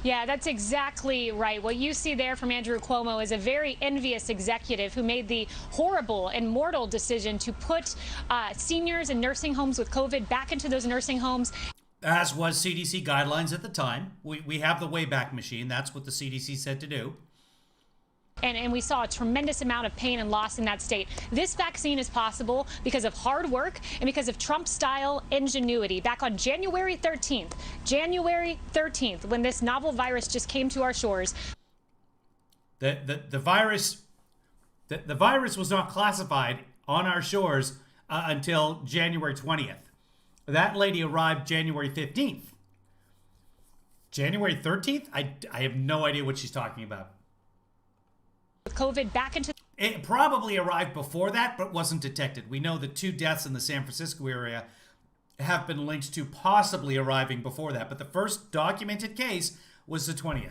Yeah, that's exactly right. What you see there from Andrew Cuomo is a very envious executive who made the horrible and mortal decision to put seniors in nursing homes with COVID back into those nursing homes. As was CDC guidelines at the time. We have the Wayback Machine. That's what the CDC said to do. And we saw a tremendous amount of pain and loss in that state. This vaccine is possible because of hard work and because of Trump-style ingenuity. Back on January 13th, when this novel virus just came to our shores. The virus was not classified on our shores until January 20th. That lady arrived January 15th. January 13th? I have no idea what she's talking about. With COVID back into... It probably arrived before that, but wasn't detected. We know that 2 deaths in the San Francisco area have been linked to possibly arriving before that, but the first documented case was the 20th.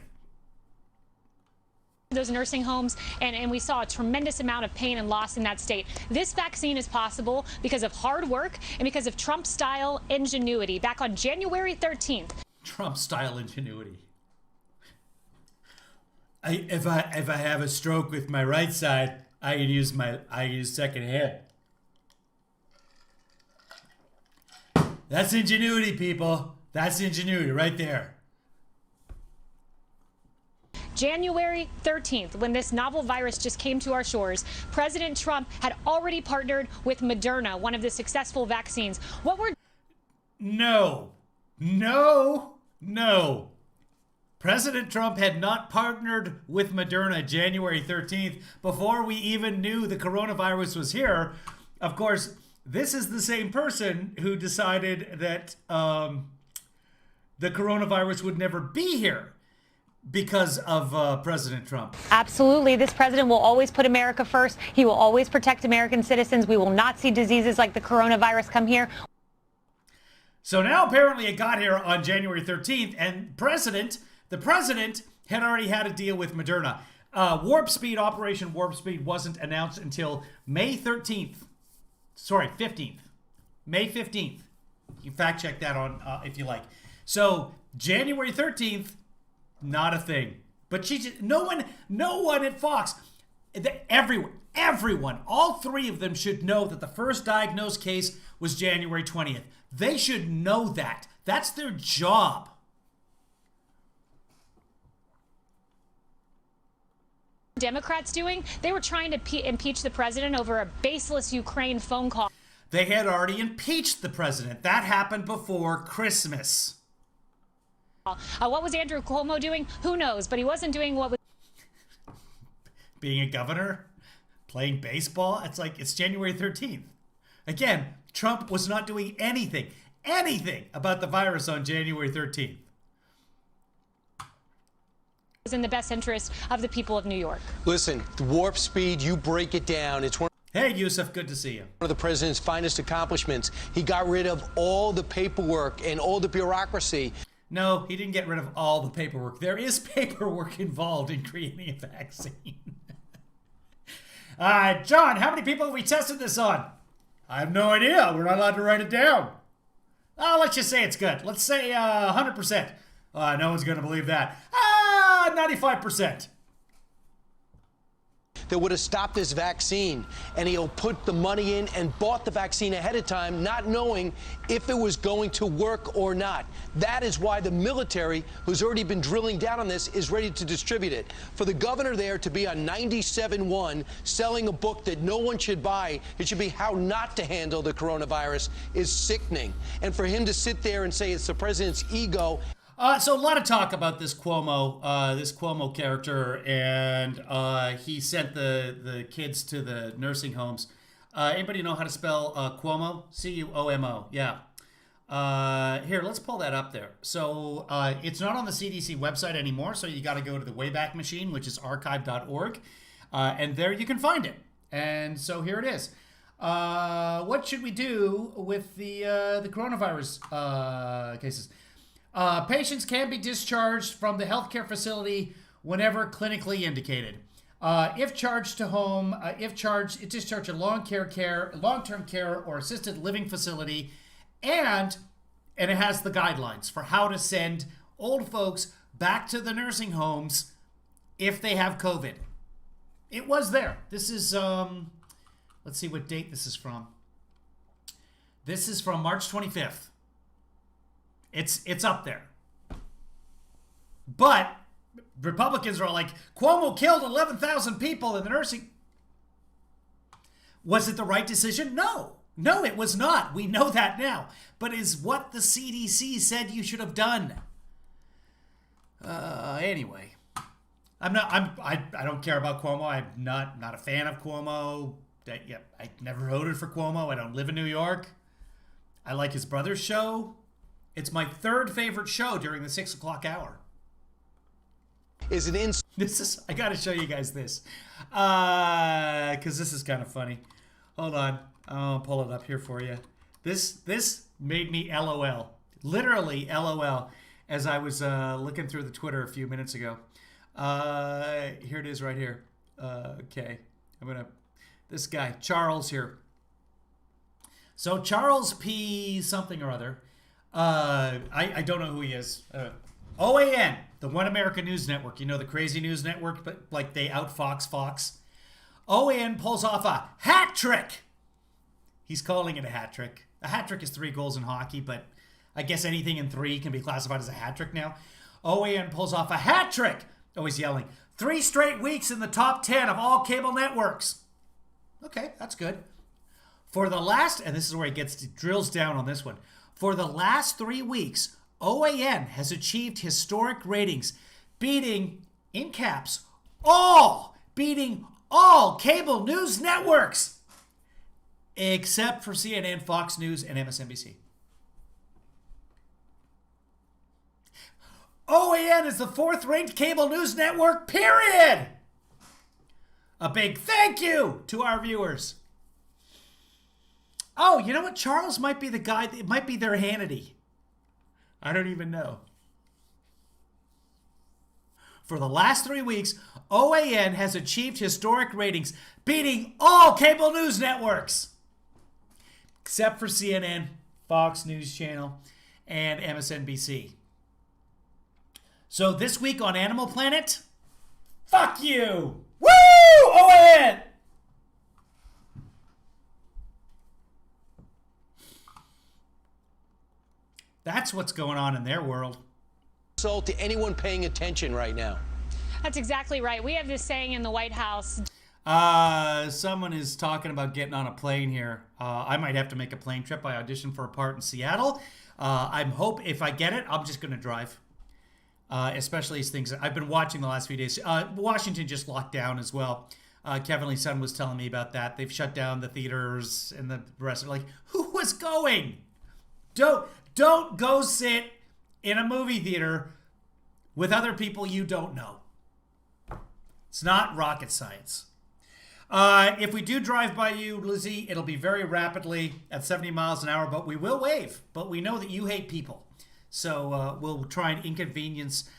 Those nursing homes, and we saw a tremendous amount of pain and loss in that state. This vaccine is possible because of hard work and because of Trump-style ingenuity. Back on January 13th. Trump-style ingenuity. If I have a stroke with my right side, I can use second hand. That's ingenuity, people. That's ingenuity right there. January 13th, when this novel virus just came to our shores, President Trump had already partnered with Moderna, one of the successful vaccines. No. President Trump had not partnered with Moderna January 13th before we even knew the coronavirus was here. Of course, this is the same person who decided that the coronavirus would never be here because of President Trump. Absolutely. This president will always put America first. He will always protect American citizens. We will not see diseases like the coronavirus come here. So now apparently it got here on January 13th, and the president had already had a deal with Moderna. Operation Warp Speed wasn't announced until May 13th. Sorry, 15th. May 15th. You can fact check that on if you like. So January 13th, not a thing. But no one at Fox, everyone, all three of them should know that the first diagnosed case was January 20th. They should know that. That's their job. Democrats doing? They were trying to impeach the president over a baseless Ukraine phone call. They had already impeached the president. That happened before Christmas. What was Andrew Cuomo doing? Who knows? But he wasn't doing what was... Being a governor? Playing baseball? It's January 13th. Again, Trump was not doing anything about the virus on January 13th. Was in the best interest of the people of New York. Listen, Warp Speed, you break it down. It's one. Hey, Yusuf, good to see you. One of the president's finest accomplishments. He got rid of all the paperwork and all the bureaucracy. No, he didn't get rid of all the paperwork. There is paperwork involved in creating a vaccine. John, how many people have we tested this on? I have no idea. We're not allowed to write it down. Oh, let's just say it's good. Let's say 100%. No one's going to believe that. 95%. That would have stopped this vaccine, and he'll put the money in and bought the vaccine ahead of time, not knowing if it was going to work or not. That is why the military, who's already been drilling down on this, is ready to distribute it. For the governor there to be on 97.1 selling a book that no one should buy, it should be How Not to Handle the Coronavirus, is sickening. And for him to sit there and say it's the president's ego. So a lot of talk about this Cuomo character, and he sent the kids to the nursing homes. Anybody know how to spell Cuomo? C-U-O-M-O. Yeah. Here, let's pull that up there. So it's not on the CDC website anymore, so you got to go to the Wayback Machine, which is archive.org, and there you can find it. And so here it is. What should we do with the coronavirus cases? Patients can be discharged from the healthcare facility whenever clinically indicated. If charged to home, discharged to long-term care or assisted living facility, and it has the guidelines for how to send old folks back to the nursing homes if they have COVID. It was there. This is, let's see what date this is from. This is from March 25th. It's up there. But Republicans are all like, Cuomo killed 11,000 people in the nursing. Was it the right decision? No, it was not. We know that now. But is what the CDC said you should have done. Anyway, I don't care about Cuomo. I'm not a fan of Cuomo. I never voted for Cuomo. I don't live in New York. I like his brother's show. It's my third favorite show during the 6 o'clock hour. I got to show you guys this. Because this is kind of funny. Hold on. I'll pull it up here for you. This made me LOL. Literally LOL as I was looking through the Twitter a few minutes ago. Here it is right here. Okay. This guy, Charles here. So Charles P. something or other. I don't know who he is. OAN, the One American News Network. You know, the crazy news network, but like they out-Fox Fox. OAN pulls off a hat trick. He's calling it a hat trick. A hat trick is 3 goals in hockey, but I guess anything in 3 can be classified as a hat trick now. OAN pulls off a hat trick. Oh, he's yelling. 3 straight weeks in the top 10 of all cable networks. Okay, that's good. For the last, and this is where it drills down on this one. For the last 3 weeks, OAN has achieved historic ratings, beating, in caps, all cable news networks, except for CNN, Fox News, and MSNBC. OAN is the fourth-ranked cable news network, period. A big thank you to our viewers. Oh, you know what? Charles might be the guy. It might be their Hannity. I don't even know. For the last 3 weeks, OAN has achieved historic ratings, beating all cable news networks. Except for CNN, Fox News Channel, and MSNBC. So this week on Animal Planet, fuck you! Woo! OAN! That's what's going on in their world. Insult to anyone paying attention right now. That's exactly right. We have this saying in the White House. Someone is talking about getting on a plane here. I might have to make a plane trip. I auditioned for a part in Seattle. If I get it, I'm just going to drive. Especially as things I've been watching the last few days. Washington just locked down as well. Kevin Lee's son was telling me about that. They've shut down the theaters and the rest of like, who was going? Don't go sit in a movie theater with other people you don't know. It's not rocket science. If we do drive by you, Lizzie, it'll be very rapidly at 70 miles an hour, but we will wave. But we know that you hate people. So we'll try and inconvenience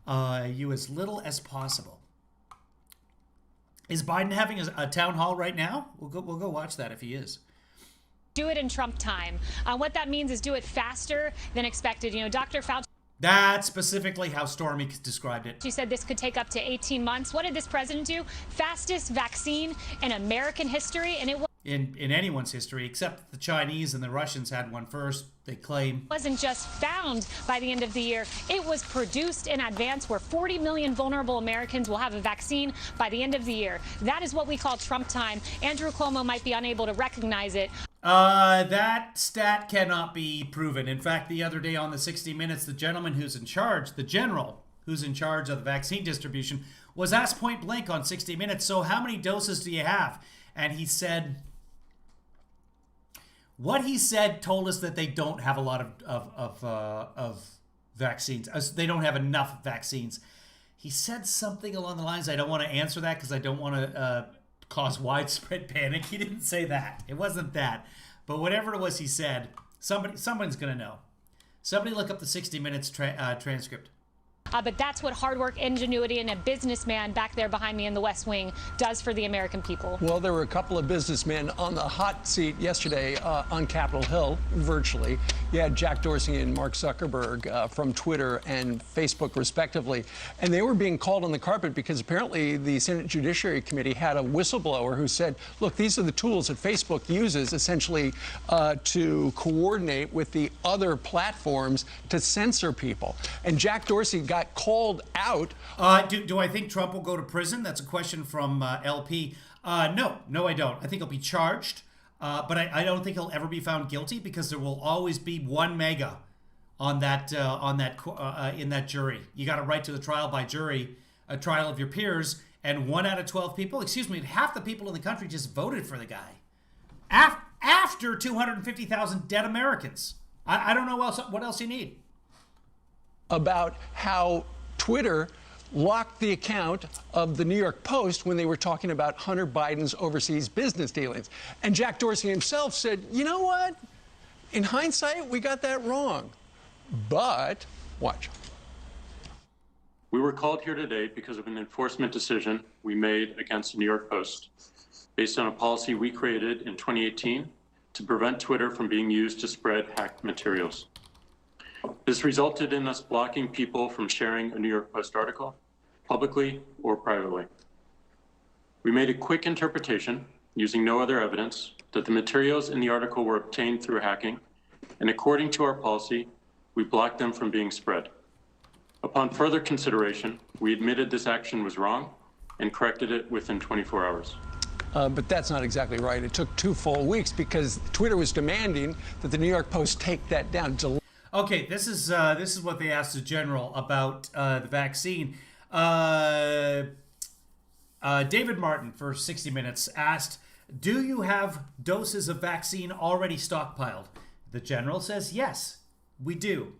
you as little as possible. Is Biden having a town hall right now? We'll go watch that if he is. Do it in Trump time. What that means is do it faster than expected. You know, Dr. Fauci. That's specifically how Stormy described it. She said this could take up to 18 months. What did this president do? Fastest vaccine in American history, and it was in anyone's history, except the Chinese and the Russians had one first, they claim. Wasn't just found by the end of the year. It was produced in advance where 40 million vulnerable Americans will have a vaccine by the end of the year. That is what we call Trump time. Andrew Cuomo might be unable to recognize it. That stat cannot be proven. In fact, the other day on the 60 Minutes, the general who's in charge of the vaccine distribution, was asked point blank on 60 Minutes, so how many doses do you have? And he said, what he said told us that they don't have a lot of vaccines. They don't have enough vaccines. He said something along the lines, I don't want to answer that because I don't want to cause widespread panic. He didn't say that. It wasn't that. But whatever it was he said, someone's going to know. Somebody look up the 60 Minutes transcript. But that's what hard work, ingenuity, and a businessman back there behind me in the West Wing does for the American people. Well, there were a couple of businessmen on the hot seat yesterday on Capitol Hill, virtually. You had Jack Dorsey and Mark Zuckerberg from Twitter and Facebook, respectively. And they were being called on the carpet because apparently the Senate Judiciary Committee had a whistleblower who said, look, these are the tools that Facebook uses essentially to coordinate with the other platforms to censor people. And Jack Dorsey got called out. Do I think Trump will go to prison? That's a question from LP. No, I don't. I think he'll be charged, but I don't think he'll ever be found guilty because there will always be one mega in that jury. You got a right to the trial by jury, a trial of your peers, and 1 out of 12 people, half the people in the country just voted for the guy after 250,000 dead Americans. I don't know what else you need. About how Twitter locked the account of the New York Post when they were talking about Hunter Biden's overseas business dealings. And Jack Dorsey himself said, you know what? In hindsight, we got that wrong. But watch. We were called here today because of an enforcement decision we made against the New York Post based on a policy we created in 2018 to prevent Twitter from being used to spread hacked materials. This resulted in us blocking people from sharing a New York Post article, publicly or privately. We made a quick interpretation, using no other evidence, that the materials in the article were obtained through hacking, and according to our policy, we blocked them from being spread. Upon further consideration, we admitted this action was wrong and corrected it within 24 hours. But that's not exactly right. It took 2 full weeks because Twitter was demanding that the New York Post take that down. Okay, this is what they asked the general about the vaccine. David Martin for 60 Minutes asked, do you have doses of vaccine already stockpiled? The general says, yes, we do.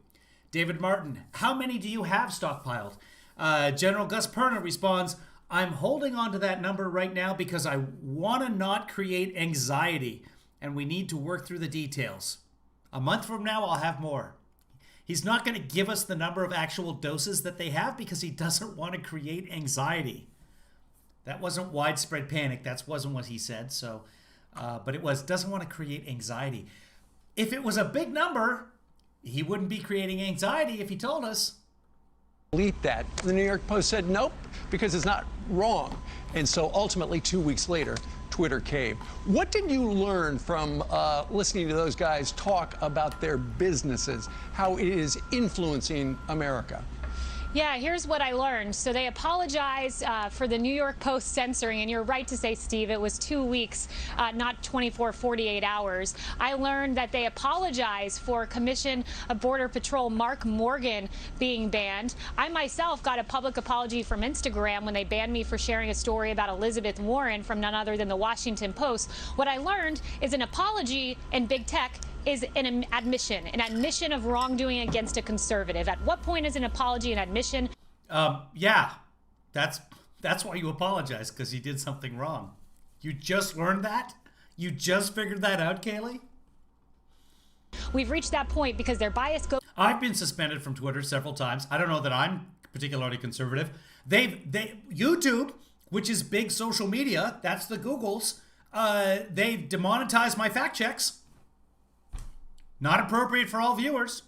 David Martin, how many do you have stockpiled? General Gus Perna responds, I'm holding on to that number right now because I want to not create anxiety, and we need to work through the details. A month from now, I'll have more. He's not going to give us the number of actual doses that they have because he doesn't want to create anxiety. That wasn't widespread panic. That wasn't what he said. So, but it was, doesn't want to create anxiety. If it was a big number, he wouldn't be creating anxiety if he told us. Delete that. The New York Post said nope, because it's not wrong. And so ultimately, 2 weeks later, Twitter caved. What did you learn from listening to those guys talk about their businesses, how it is influencing America? Yeah, here's what I learned. So they apologized for the New York Post censoring, and you're right to say, Steve, it was 2 weeks, not 24, 48 hours. I learned that they apologized for Commission of Border Patrol Mark Morgan being banned. I myself got a public apology from Instagram when they banned me for sharing a story about Elizabeth Warren from none other than the Washington Post. What I learned is an apology in big tech is an admission of wrongdoing against a conservative. At what point is an apology an admission? Yeah, that's why you apologize, because you did something wrong. You just learned that? You just figured that out, Kaylee? We've reached that point because their bias goes. I've been suspended from Twitter several times. I don't know that I'm particularly conservative. YouTube, which is big social media, that's the Googles, they've demonetized my fact checks. Not appropriate for all viewers.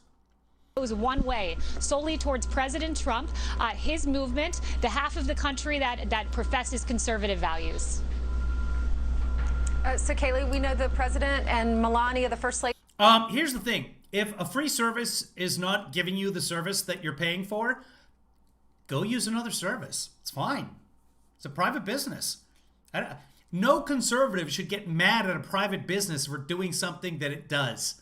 It was one way, solely towards President Trump, his movement, the half of the country that professes conservative values. So, Kaylee, we know the president and Melania, the first lady. Here's the thing. If a free service is not giving you the service that you're paying for, go use another service. It's fine. It's a private business. No conservative should get mad at a private business for doing something that it does.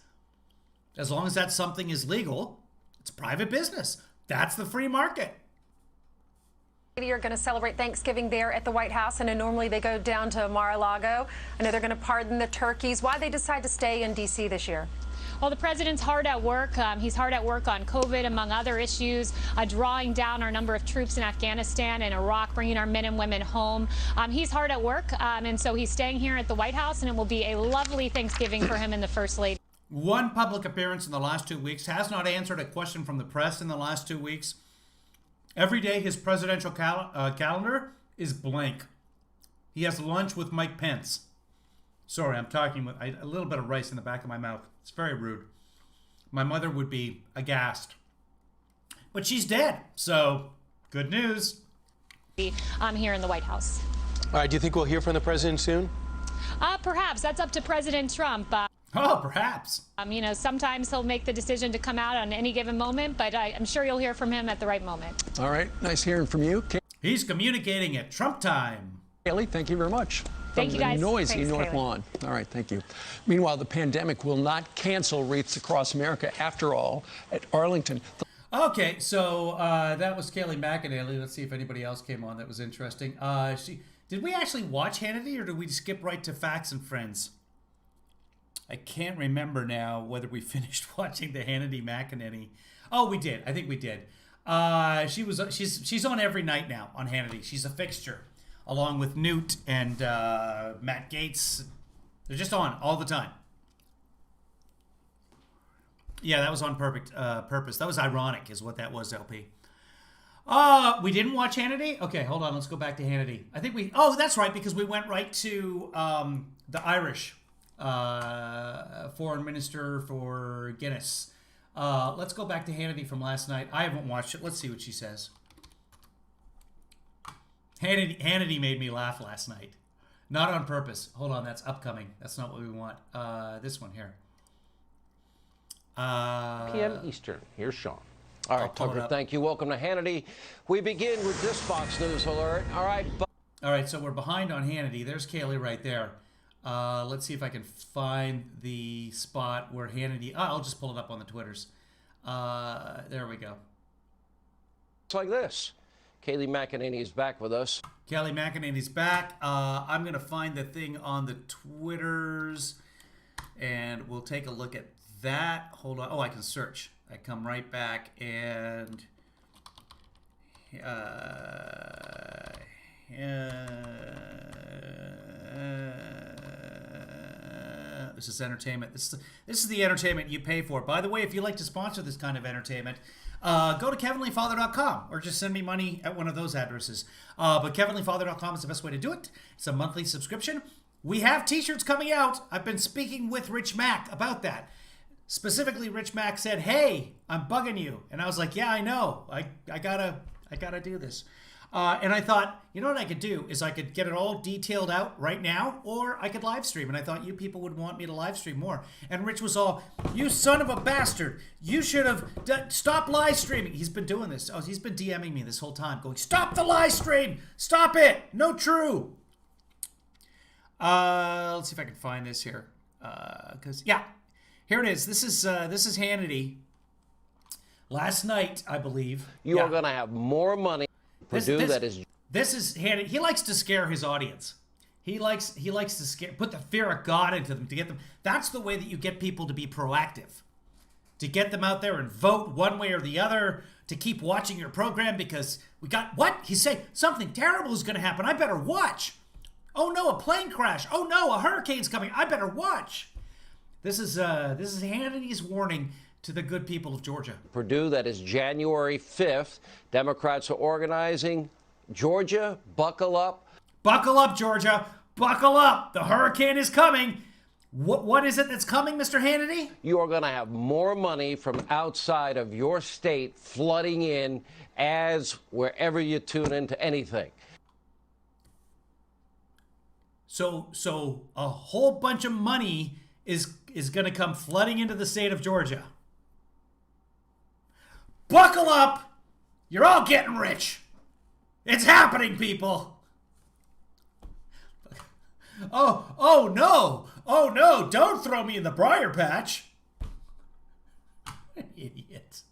As long as that something is legal, it's private business. That's the free market. Are going to celebrate Thanksgiving there at the White House. I know normally they go down to Mar-a-Lago. I know they're going to pardon the turkeys. Why they decide to stay in D.C. this year? Well, the president's hard at work. He's hard at work on COVID, among other issues, drawing down our number of troops in Afghanistan and Iraq, bringing our men and women home. He's hard at work, and so he's staying here at the White House, and it will be a lovely Thanksgiving for him and the First Lady. One public appearance in the last 2 weeks, has not answered a question from the press in the last 2 weeks. Every day his presidential calendar is blank. He has lunch with Mike Pence. Sorry, I'm talking with a little bit of rice in the back of my mouth. It's very rude. My mother would be aghast. But she's dead, so good news. I'm here in the White House. All right, do you think we'll hear from the president soon? Perhaps. That's up to President Trump. Oh, perhaps. You know, sometimes he'll make the decision to come out on any given moment, but I'm sure you'll hear from him at the right moment. All right, nice hearing from you. He's communicating at Trump time. Kaylee, thank you very much. Thank you, guys. Noisy Thanks, North Kaylee. Lawn. All right, thank you. Meanwhile, the pandemic will not cancel wreaths across America after all at Arlington. Okay, so that was Kaylee McEnany. Let's see if anybody else came on that was interesting. Did we actually watch Hannity, or did we skip right to Facts and Friends? I can't remember now whether we finished watching the Hannity McEnany. Oh, we did. I think we did. She's on every night now on Hannity. She's a fixture, along with Newt and Matt Gaetz. They're just on all the time. Yeah, that was on purpose. That was ironic, is what that was, LP. We didn't watch Hannity? Okay, hold on. Let's go back to Hannity. I think we... Oh, that's right, because we went right to the Irish foreign minister for Guinness. Let's go back to Hannity from last night. I haven't watched it. Let's see what she says. Hannity made me laugh last night. Not on purpose. Hold on, that's upcoming. That's not what we want. This one here. p.m. Eastern. Here's Sean. All right, Tucker, thank you. Welcome to Hannity. We begin with this Fox News alert. All right, so we're behind on Hannity. There's Kaylee right there. Let's see if I can find the spot where Hannity... Oh, I'll just pull it up on the Twitters. There we go. It's like this. Kaylee McEnany is back with us. Kaylee McEnany's back. I'm going to find the thing on the Twitters, and we'll take a look at that. Hold on. Oh, I can search. I come right back and this is entertainment. This is the entertainment you pay for. By the way, if you'd like to sponsor this kind of entertainment, go to kevinleefather.com or just send me money at one of those addresses. But kevinleefather.com is the best way to do it. It's a monthly subscription. We have t-shirts coming out. I've been speaking with Rich Mack about that. Specifically, Rich Mack said, "Hey, I'm bugging you," and I was like, "Yeah, I know. I gotta do this." And I thought, you know what I could do is I could get it all detailed out right now, or I could live stream. And I thought you people would want me to live stream more. And Rich was all, "You son of a bastard! You should have stopped live streaming." He's been doing this. Oh, he's been DMing me this whole time, going, "Stop the live stream! Stop it! No true." Let's see if I can find this here, because yeah. Here it is. This is Hannity. Last night, I believe. You are going to have more money. This is Hannity. He likes to scare his audience. He likes to put the fear of God into them to get them. That's the way that you get people to be proactive, to get them out there and vote one way or the other, to keep watching your program because we got what? He's saying something terrible is going to happen. I better watch. Oh no, a plane crash. Oh no, a hurricane's coming. I better watch. This is Hannity's warning to the good people of Georgia. Purdue, that is January 5th. Democrats are organizing. Georgia, buckle up. Buckle up, Georgia. Buckle up. The hurricane is coming. What is it that's coming, Mr. Hannity? You are going to have more money from outside of your state flooding in as wherever you tune into anything. So a whole bunch of money is going to come flooding into the state of Georgia. Buckle up! You're all getting rich. It's happening, people. Oh no! Oh no! Don't throw me in the briar patch. Idiot.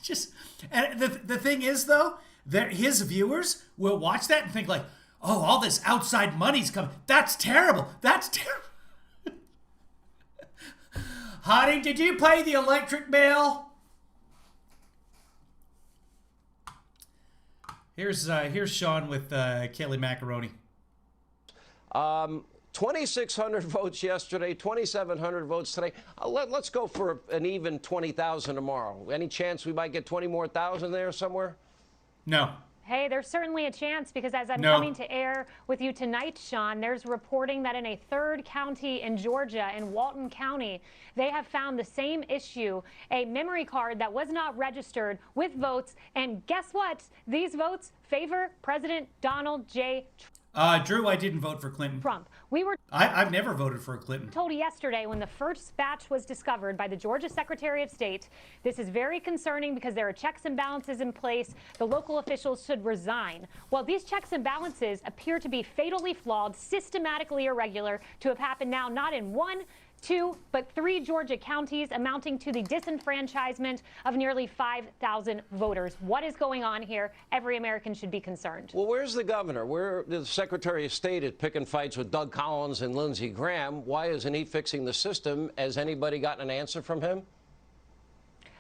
Just and the thing is though, that his viewers will watch that and think like, "Oh, all this outside money's coming. That's terrible. That's terrible." Honey, did you pay the electric bill? Here's Sean with Kayleigh Macaroni. 2,600 votes yesterday, 2,700 votes today. Let's go for an even 20,000 tomorrow. Any chance we might get 20 more thousand there somewhere? No. Hey, there's certainly a chance because as I'm coming to air with you tonight, Sean, there's reporting that in a third county in Georgia, in Walton County, they have found the same issue, a memory card that was not registered with votes. And guess what? These votes favor President Donald J. Drew, I didn't vote for Clinton. Trump. I've never voted for Clinton. Told yesterday when the first batch was discovered by the Georgia Secretary of State, this is very concerning because there are checks and balances in place. The local officials should resign. Well, these checks and balances appear to be fatally flawed, systematically irregular, to have happened now not in 1, 2, but 3 Georgia counties, amounting to the disenfranchisement of nearly 5,000 voters. What is going on here? Every American should be concerned. Well, where's the governor? Where the Secretary of State is picking fights with Doug Collins and Lindsey Graham? Why isn't he fixing the system? Has anybody gotten an answer from him?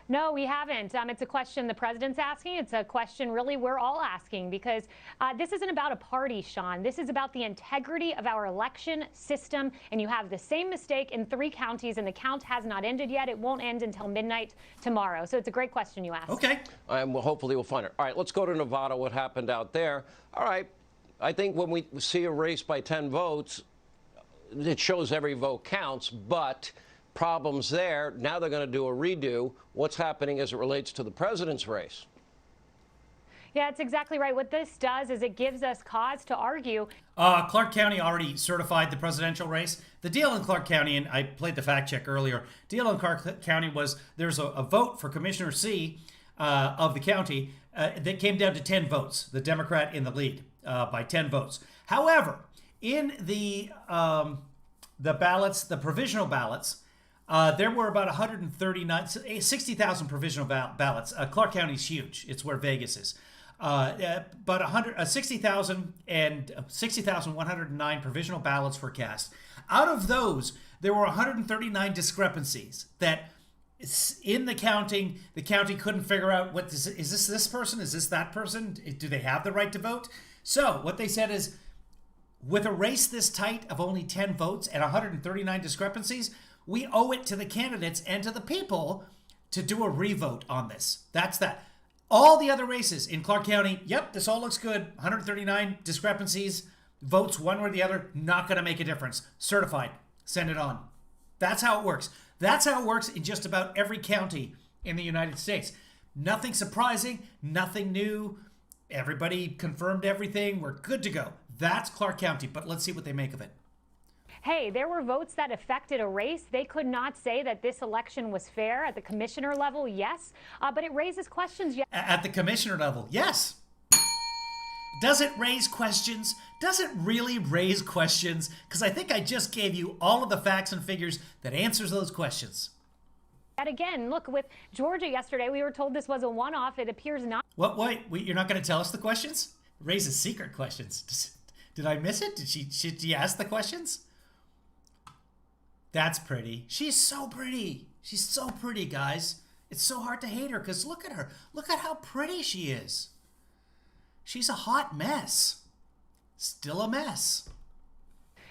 No, we haven't. It's a question the president's asking. It's a question really we're all asking because this isn't about a party, Sean. This is about the integrity of our election system. And you have the same mistake in 3 counties, and the count has not ended yet. It won't end until midnight tomorrow. So it's a great question you asked. Okay. And hopefully we'll find it. All right, let's go to Nevada, what happened out there. All right, I think when we see a race by 10 votes, it shows every vote counts, but problems there. Now they're going to do a redo. What's happening as it relates to the president's race? Yeah, it's exactly right. What this does is it gives us cause to argue. Clark County already certified the presidential race. The deal in Clark County, and I played the fact check earlier, deal in Clark County was there's a vote for Commissioner C of the county that came down to 10 votes, the Democrat in the lead by 10 votes. However, in the ballots, the provisional ballots, there were about 60,000 provisional ballots. Clark County's huge. It's where Vegas is. But 60,000 and 60,109 provisional ballots were cast. Out of those, there were 139 discrepancies that in the county couldn't figure out is this person? Is this that person? Do they have the right to vote? So what they said is, with a race this tight of only 10 votes and 139 discrepancies, we owe it to the candidates and to the people to do a revote on this. That's that. All the other races in Clark County, yep, this all looks good. 139 discrepancies, votes one way or the other, not going to make a difference. Certified. Send it on. That's how it works. That's how it works in just about every county in the United States. Nothing surprising, nothing new. Everybody confirmed everything. We're good to go. That's Clark County, but let's see what they make of it. Hey, there were votes that affected a race. They could not say that this election was fair at the commissioner level, yes, but it raises questions. At the commissioner level, yes. Does it raise questions? Does it really raise questions? Because I think I just gave you all of the facts and figures that answers those questions. And again, look, with Georgia yesterday, we were told this was a one-off. It appears not. What? Wait, you're not going to tell us the questions? It raises secret questions. Did I miss it? Did she ask the questions? That's pretty. She's so pretty. She's so pretty, guys. It's so hard to hate her because look at her. Look at how pretty she is. She's a hot mess. Still a mess.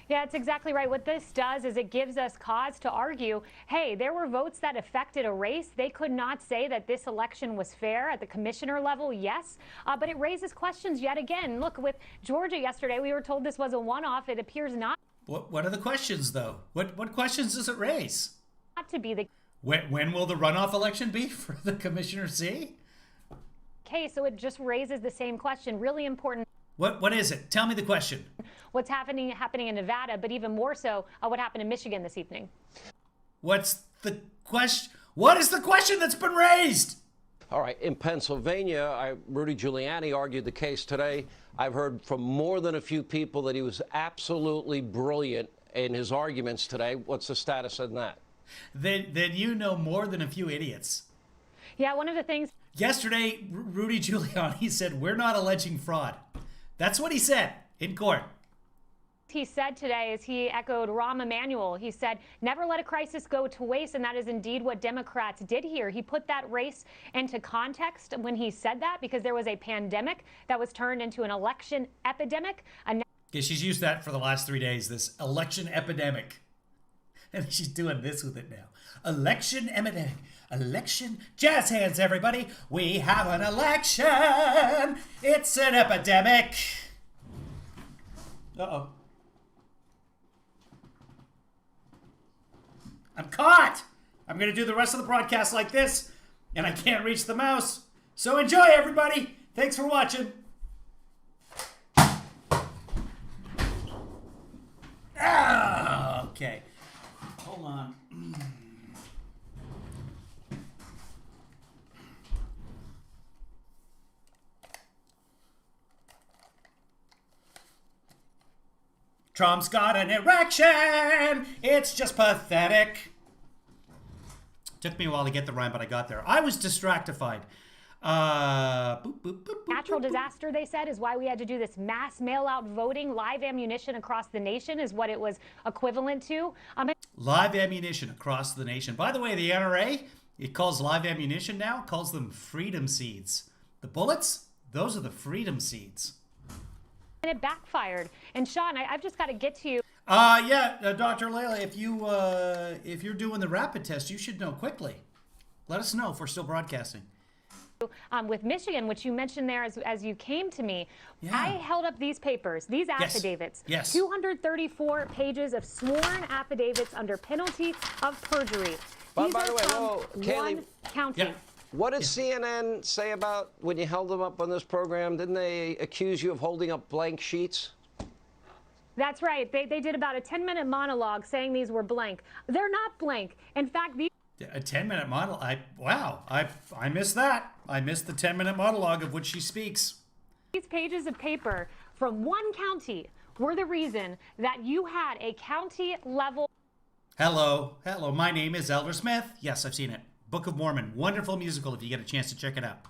Yeah, it's exactly right. What this does is it gives us cause to argue, hey, there were votes that affected a race. They could not say that this election was fair at the commissioner level, yes, but it raises questions yet again. Look, with Georgia yesterday, we were told this was a one-off. It appears not. What are the questions, though? What questions does it raise? Not to be the when will the runoff election be for the commissioner C? Okay, so it just raises the same question. Really important. What is it? Tell me the question. What's happening in Nevada, but even more so, what happened in Michigan this evening? What's the question? What is the question that's been raised? All right, in Pennsylvania, Rudy Giuliani argued the case today. I've heard from more than a few people that he was absolutely brilliant in his arguments today. What's the status on that? Then you know more than a few idiots. Yeah, one of the things. Yesterday, Rudy Giuliani said, we're not alleging fraud. That's what he said in court. He said today, as he echoed Rahm Emanuel, he said, never let a crisis go to waste, and that is indeed what Democrats did here. He put that race into context when he said that, because there was a pandemic that was turned into an election epidemic. Yeah, she's used that for the last 3 days, this election epidemic. And she's doing this with it now. Election epidemic. Election. Jazz hands, everybody. We have an election. It's an epidemic. Uh-oh. I'm caught. I'm going to do the rest of the broadcast like this, and I can't reach the mouse. So enjoy, everybody. Thanks for watching. Okay. Hold on. Trump's got an erection. It's just pathetic. Took me a while to get the rhyme, but I got there. I was distractified. Natural disaster, they said, is why we had to do this mass mail-out voting. Live ammunition across the nation is what it was equivalent to. Live ammunition across the nation. By the way, the NRA, it calls live ammunition now, calls them freedom seeds. The bullets, those are the freedom seeds. And it backfired. And Sean, I've just got to get to you. Dr. Layla, if you're doing the rapid test, you should know quickly. Let us know if we're still broadcasting. With Michigan, which you mentioned there as you came to me, I held up these papers, these affidavits. Yes. 234 pages of sworn affidavits under penalty of perjury. But These by are the way, from Kayleigh, one county. What did CNN say about when you held them up on this program? Didn't they accuse you of holding up blank sheets? That's right. They did about a 10-minute monologue saying these were blank. They're not blank. In fact, these... A 10-minute monologue? I missed that. I missed the 10-minute monologue of which she speaks. These pages of paper from one county were the reason that you had a county level... Hello. My name is Elder Smith. Yes, I've seen it. Book of Mormon. Wonderful musical if you get a chance to check it out.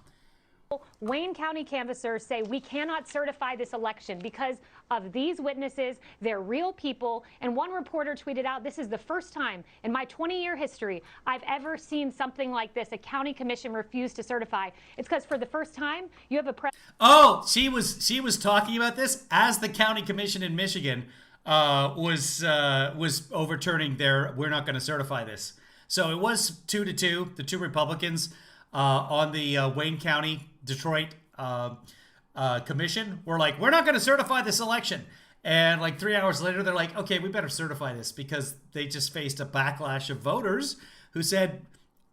Wayne County canvassers say we cannot certify this election because of these witnesses. They're real people. And one reporter tweeted out, this is the first time in my 20-year history I've ever seen something like this. A county commission refused to certify. It's because for the first time, you have a Oh, she was talking about this as the county commission in Michigan was overturning their "we're not going to certify this." So it was 2-2. The two Republicans on the Wayne County Detroit commission were like, "We're not going to certify this election." And like 3 hours later, they're like, "Okay, we better certify this," because they just faced a backlash of voters who said,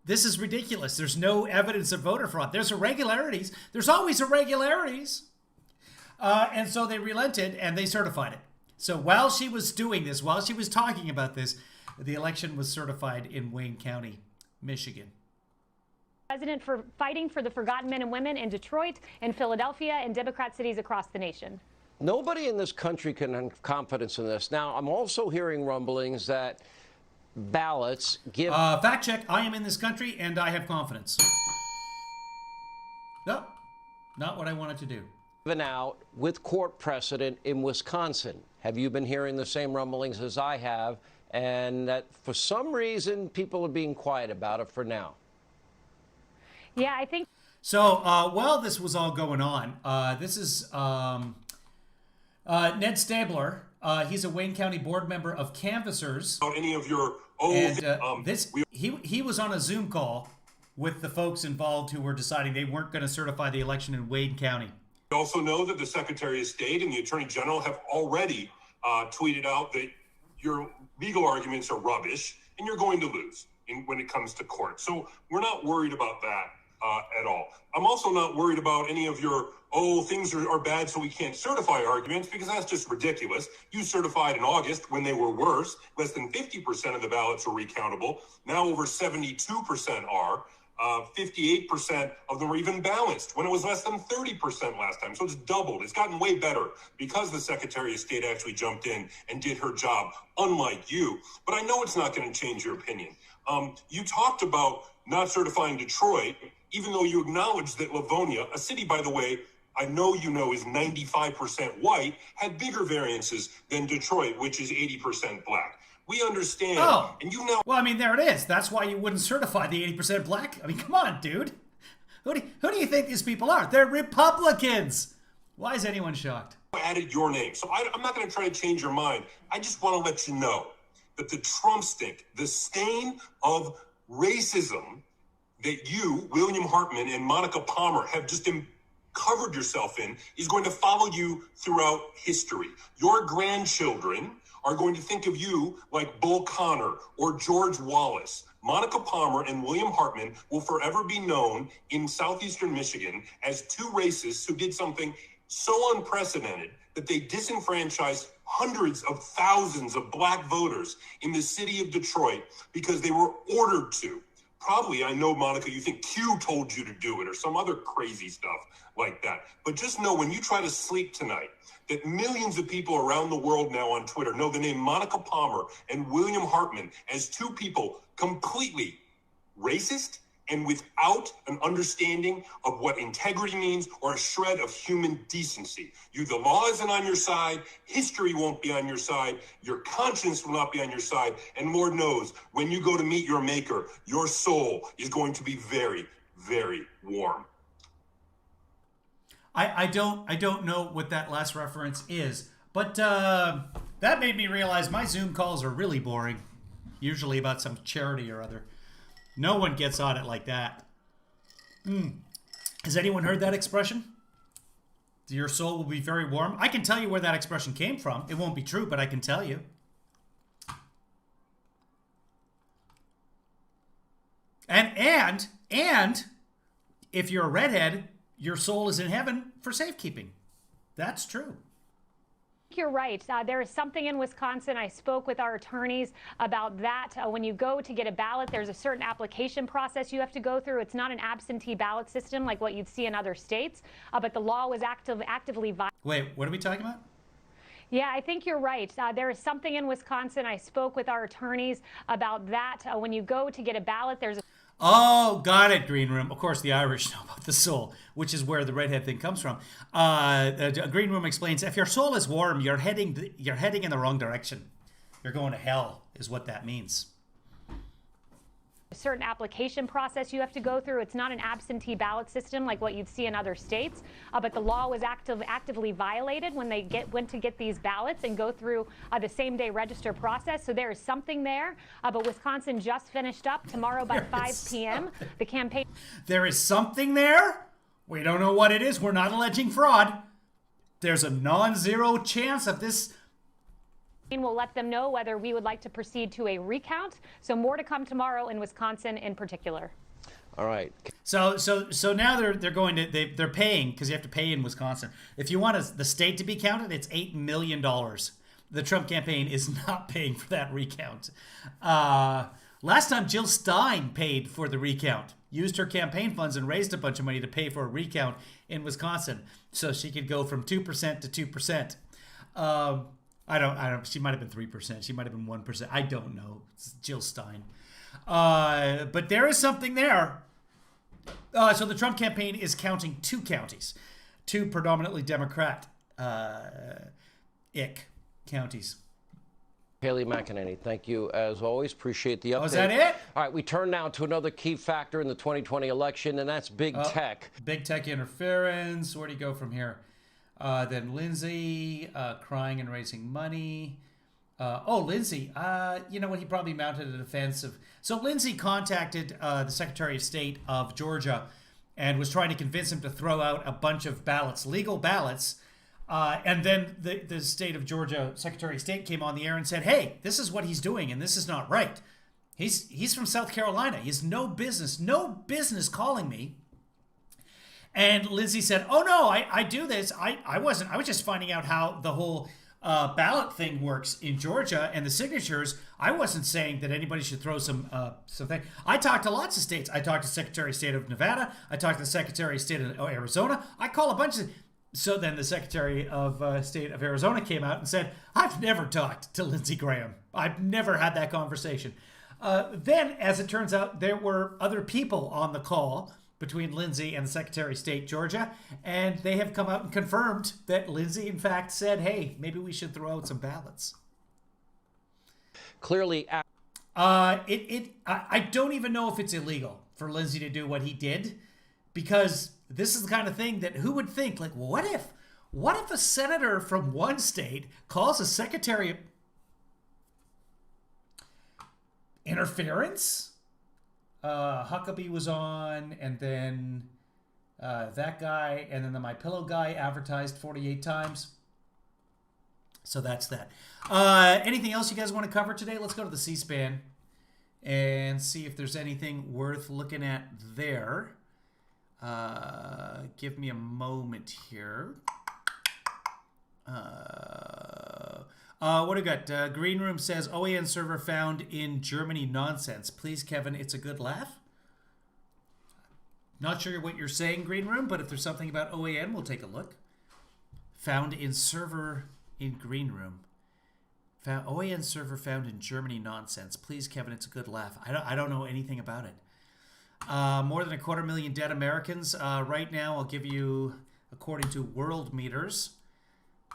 "This is ridiculous. There's no evidence of voter fraud. There's irregularities. There's always irregularities." And so they relented and they certified it. So while she was doing this, while she was talking about this, the election was certified in Wayne County, Michigan. President for fighting for the forgotten men and women in Detroit and Philadelphia and Democrat cities across the nation. Nobody in this country can have confidence in this. Now, I'm also hearing rumblings that ballots give... fact check, I am in this country and I have confidence. No, not what I wanted to do. Given out with court precedent in Wisconsin. Have you been hearing the same rumblings as I have? And that for some reason, people are being quiet about it for now. Yeah, I think... So while this was all going on, this is Ned Stabler. He's a Wayne County board member of Canvassers. Any of your he was on a Zoom call with the folks involved who were deciding they weren't going to certify the election in Wayne County. We also know that the Secretary of State and the Attorney General have already tweeted out that your legal arguments are rubbish and you're going to lose when it comes to court. So we're not worried about that at all. I'm also not worried about any of your, things are bad so we can't certify arguments, because that's just ridiculous. You certified in August when they were worse. Less than 50% of the ballots are recountable. Now over 72% are. 58% of them are even balanced when it was less than 30% last time. So it's doubled. It's gotten way better because the Secretary of State actually jumped in and did her job, unlike you. But I know it's not going to change your opinion. You talked about not certifying Detroit, even though you acknowledged that Livonia, a city, by the way, I know you know is 95% white, had bigger variances than Detroit, which is 80% black. We understand. Oh, and you know. Well, I mean, there it is. That's why you wouldn't certify the 80% black. I mean, come on, dude. Who do you think these people are? They're Republicans. Why is anyone shocked? I added your name. So I'm not going to try to change your mind. I just want to let you know that the Trump stink, the stain of racism that you, William Hartman, and Monica Palmer have just covered yourself in is going to follow you throughout history. Your grandchildren are going to think of you like Bull Connor or George Wallace. Monica Palmer and William Hartman will forever be known in southeastern Michigan as two racists who did something so unprecedented that they disenfranchised hundreds of thousands of black voters in the city of Detroit because they were ordered to. Probably, I know, Monica, you think Q told you to do it or some other crazy stuff like that. But just know when you try to sleep tonight, that millions of people around the world now on Twitter know the name Monica Palmer and William Hartman as two people completely racist and without an understanding of what integrity means or a shred of human decency. The law isn't on your side, history won't be on your side, your conscience will not be on your side, and Lord knows, when you go to meet your maker, your soul is going to be very, very warm. I don't know what that last reference is, but that made me realize my Zoom calls are really boring, usually about some charity or other. No one gets on it like that. Has anyone heard that expression? Your soul will be very warm. I can tell you where that expression came from. It won't be true, but I can tell you. And if you're a redhead, your soul is in heaven for safekeeping. That's true. You're right. There is something in Wisconsin. I spoke with our attorneys about that. When you go to get a ballot, there's a certain application process you have to go through. It's not an absentee ballot system like what you'd see in other states, but the law was actively violated. Wait, what are we talking about? Yeah, I think you're right. There is something in Wisconsin. I spoke with our attorneys about that. When you go to get a ballot, there's a... Oh, got it, Green Room. Of course, the Irish know about the soul, which is where the redhead thing comes from. Green Room explains, if your soul is warm, you're heading in the wrong direction. You're going to hell, is what that means. A certain application process you have to go through. It's not an absentee ballot system like what you'd see in other states, but the law was actively violated when they went to get these ballots and go through the same-day register process. So there is something there, but Wisconsin just finished up tomorrow by 5 p.m. The campaign. There is something there? We don't know what it is. We're not alleging fraud. There's a non-zero chance of this. We'll let them know whether we would like to proceed to a recount. So more to come tomorrow in Wisconsin in particular. All right. So now they're going to they're paying, because you have to pay in Wisconsin. If you want the state to be counted, it's $8 million. The Trump campaign is not paying for that recount. Last time Jill Stein paid for the recount, used her campaign funds and raised a bunch of money to pay for a recount in Wisconsin, so she could go from 2% to 2%. I don't. She might have been 3%. She might have been 1%. I don't know. It's Jill Stein. But there is something there. So the Trump campaign is counting 2 counties, 2 predominantly Democrat counties. Haley McEnany, thank you as always. Appreciate the update. Oh, is that it? All right, we turn now to another key factor in the 2020 election, and that's big tech. Big tech interference. Where do you go from here? Then Lindsay crying and raising money. Lindsay, you know what? He probably mounted a defense of. So Lindsay contacted the Secretary of State of Georgia and was trying to convince him to throw out a bunch of ballots, legal ballots. And then the state of Georgia Secretary of State came on the air and said, hey, this is what he's doing and this is not right. He's from South Carolina. He has no business calling me. And Lindsay said, oh, no, I do this. I was just finding out how the whole ballot thing works in Georgia and the signatures. I wasn't saying that anybody should throw something. I talked to lots of states. I talked to Secretary of State of Nevada. I talked to the Secretary of State of Arizona. I call a bunch of. So then the Secretary of State of Arizona came out and said, I've never talked to Lindsey Graham. I've never had that conversation. Then, as it turns out, there were other people on the call between Lindsay and the Secretary of State, Georgia, and they have come out and confirmed that Lindsay, in fact, said, hey, maybe we should throw out some ballots. Clearly, I don't even know if it's illegal for Lindsay to do what he did, because this is the kind of thing that who would think, like, what if a senator from one state calls a secretary of interference? Huckabee was on, and then that guy, and then the My Pillow guy advertised 48 times. So that's that. Anything else you guys want to cover today? Let's go to the C-SPAN and see if there's anything worth looking at there. Give me a moment here. What do we got? Green Room says, OAN server found in Germany nonsense. Please, Kevin, it's a good laugh. Not sure what you're saying, Green Room, but if there's something about OAN, we'll take a look. Found in server in Green Room. OAN server found in Germany nonsense. Please, Kevin, it's a good laugh. I don't know anything about it. More than 250,000 dead Americans. Right now, I'll give you, according to World Meters,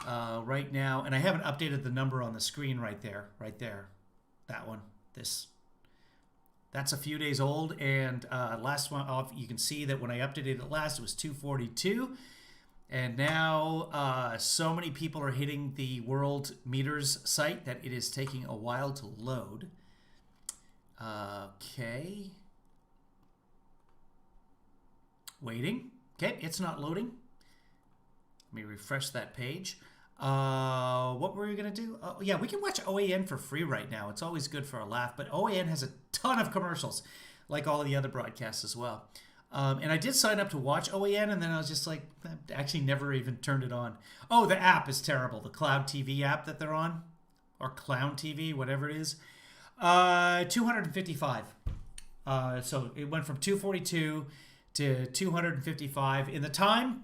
right now, and I haven't updated the number on the screen right there, that one, that's a few days old, and last one off, you can see that when I updated it last, it was 242, and now so many people are hitting the World Meters site that it is taking a while to load. Okay. Waiting. Okay, it's not loading. Let me refresh that page. What were we going to do? Yeah, we can watch OAN for free right now. It's always good for a laugh, but OAN has a ton of commercials, like all of the other broadcasts as well. And I did sign up to watch OAN, and then I was just like, I actually never even turned it on. Oh, the app is terrible. The Cloud TV app that they're on, or Clown TV, whatever it is. 255. So it went from 242 to 255 in the time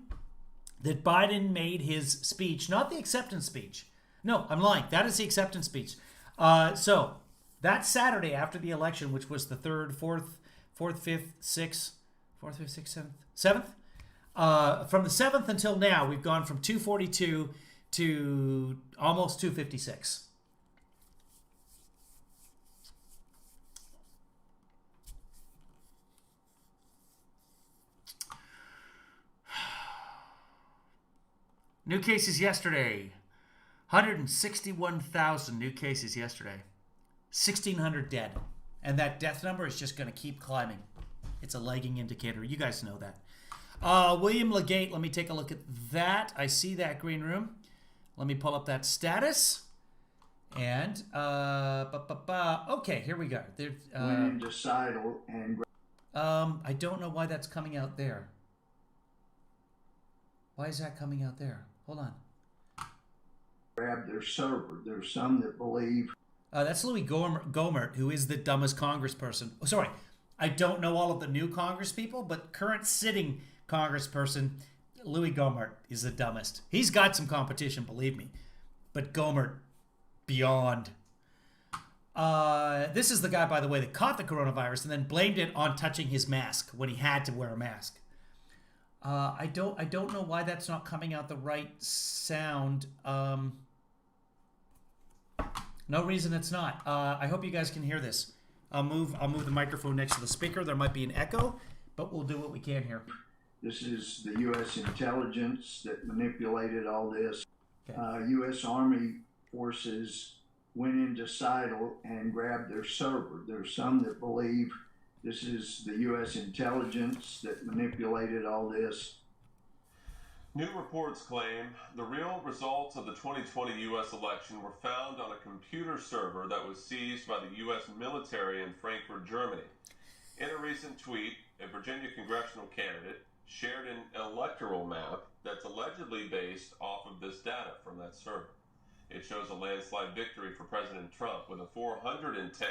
that Biden made his speech, not the acceptance speech. No, I'm lying. That is the acceptance speech. So that Saturday after the election, which was the 4th 4th, 5th, 6th, 4th, 5th, 6th, 7th. 7th. From the 7th until now, we've gone from 242 to almost 256. New cases yesterday. 161,000 new cases yesterday. 1,600 dead. And that death number is just going to keep climbing. It's a lagging indicator. You guys know that. William Legate, let me take a look at that. I see that green room. Let me pull up that status. And, okay, here we go. Went into Seidel and... I don't know why that's coming out there. Why is that coming out there? Hold on. Grab their server. There's some that believe... that's Louis Gohmert, who is the dumbest congressperson. Oh, sorry, I don't know all of the new Congress people, but current sitting congressperson, Louis Gohmert, is the dumbest. He's got some competition, believe me. But Gohmert, beyond. This is the guy, by the way, that caught the coronavirus and then blamed it on touching his mask when he had to wear a mask. I don't know why that's not coming out the right sound. No reason it's not. I hope you guys can hear this. I'll move the microphone next to the speaker. There might be an echo, but we'll do what we can here. This is the U.S. intelligence that manipulated all this. Okay. U.S. Army forces went into Seidel and grabbed their server. There's some that believe this is the U.S. intelligence that manipulated all this. New reports claim the real results of the 2020 U.S. election were found on a computer server that was seized by the U.S. military in Frankfurt, Germany. In a recent tweet, a Virginia congressional candidate shared an electoral map that's allegedly based off of this data from that server. It shows a landslide victory for President Trump with a 410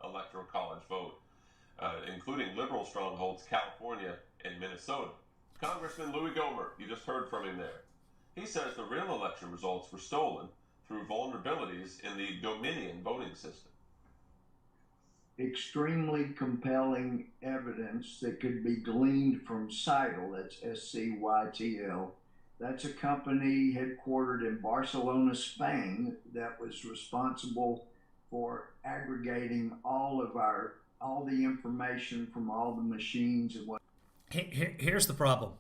electoral college vote, including liberal strongholds California and Minnesota. Congressman Louis Gohmert, you just heard from him there. He says the real election results were stolen through vulnerabilities in the Dominion voting system. Extremely compelling evidence that could be gleaned from Seidel, that's SCYTL. That's a company headquartered in Barcelona, Spain, that was responsible for aggregating all the information from all the machines and what. Here's the problem.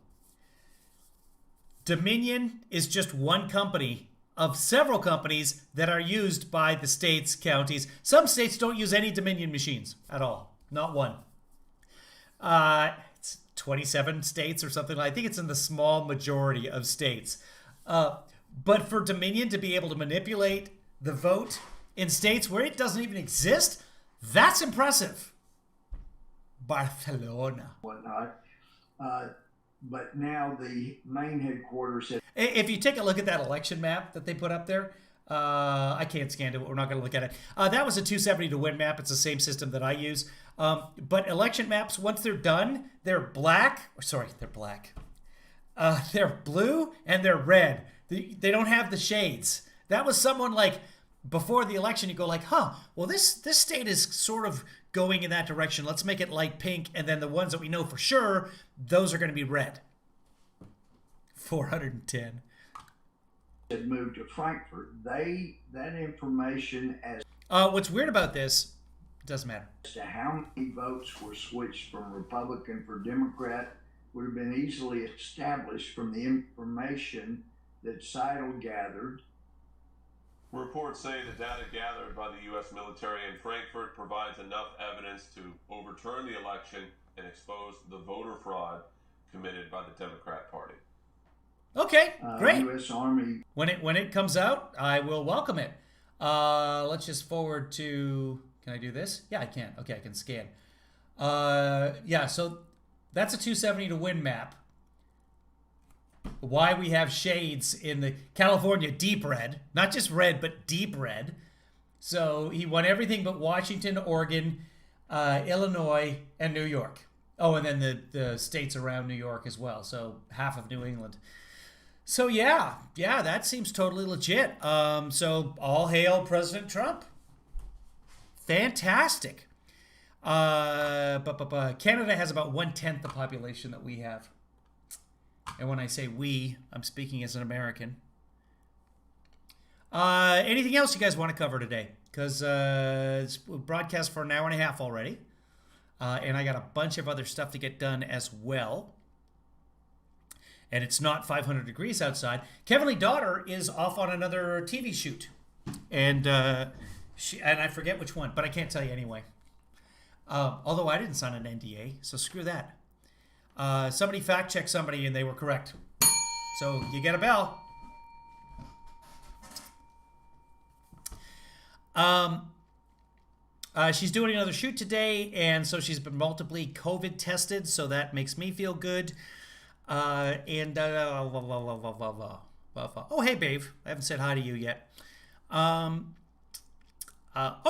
Dominion is just one company of several companies that are used by the states, counties. Some states don't use any Dominion machines at all. Not one. It's 27 states or something. I think it's in the small majority of states. But for Dominion to be able to manipulate the vote in states where it doesn't even exist, that's impressive. Barcelona. Whatnot. But now the main headquarters... If you take a look at that election map that they put up there, I can't scan it. We're not going to look at it. That was a 270 to win map. It's the same system that I use. But election maps, once they're done, they're black. Sorry, they're black. They're blue and they're red. They don't have the shades. That was someone like... Before the election, you go like, well, this state is sort of going in that direction. Let's make it light pink. And then the ones that we know for sure, those are going to be red. 410. Had moved to Frankfurt. That information as... what's weird about this, doesn't matter. As to how many votes were switched from Republican for Democrat would have been easily established from the information that Seidel gathered. Reports say the data gathered by the U.S. military in Frankfurt provides enough evidence to overturn the election and expose the voter fraud committed by the Democrat Party. Okay, great. U.S. Army. When it comes out, I will welcome it. Let's just forward to... Can I do this? Yeah, I can. Okay, I can scan. Yeah, so that's a 270 to win map. Why we have shades in the California deep red, not just red, but deep red. So he won everything but Washington, Oregon, Illinois, and New York. Oh, and then the states around New York as well. So half of New England. So yeah, that seems totally legit. So all hail President Trump. Fantastic. Canada has about 1/10 the population that we have. And when I say we, I'm speaking as an American. Anything else you guys want to cover today? Because it's broadcast for an hour and a half already. And I got a bunch of other stuff to get done as well. And it's not 500 degrees outside. Kevin Lee Daughter is off on another TV shoot. And I forget which one, but I can't tell you anyway. Although I didn't sign an NDA, so screw that. Somebody fact-checked somebody and they were correct. So you get a bell. She's doing another shoot today, and so she's been multiply COVID tested, so that makes me feel good. Oh, hey, babe. I haven't said hi to you yet. Oh,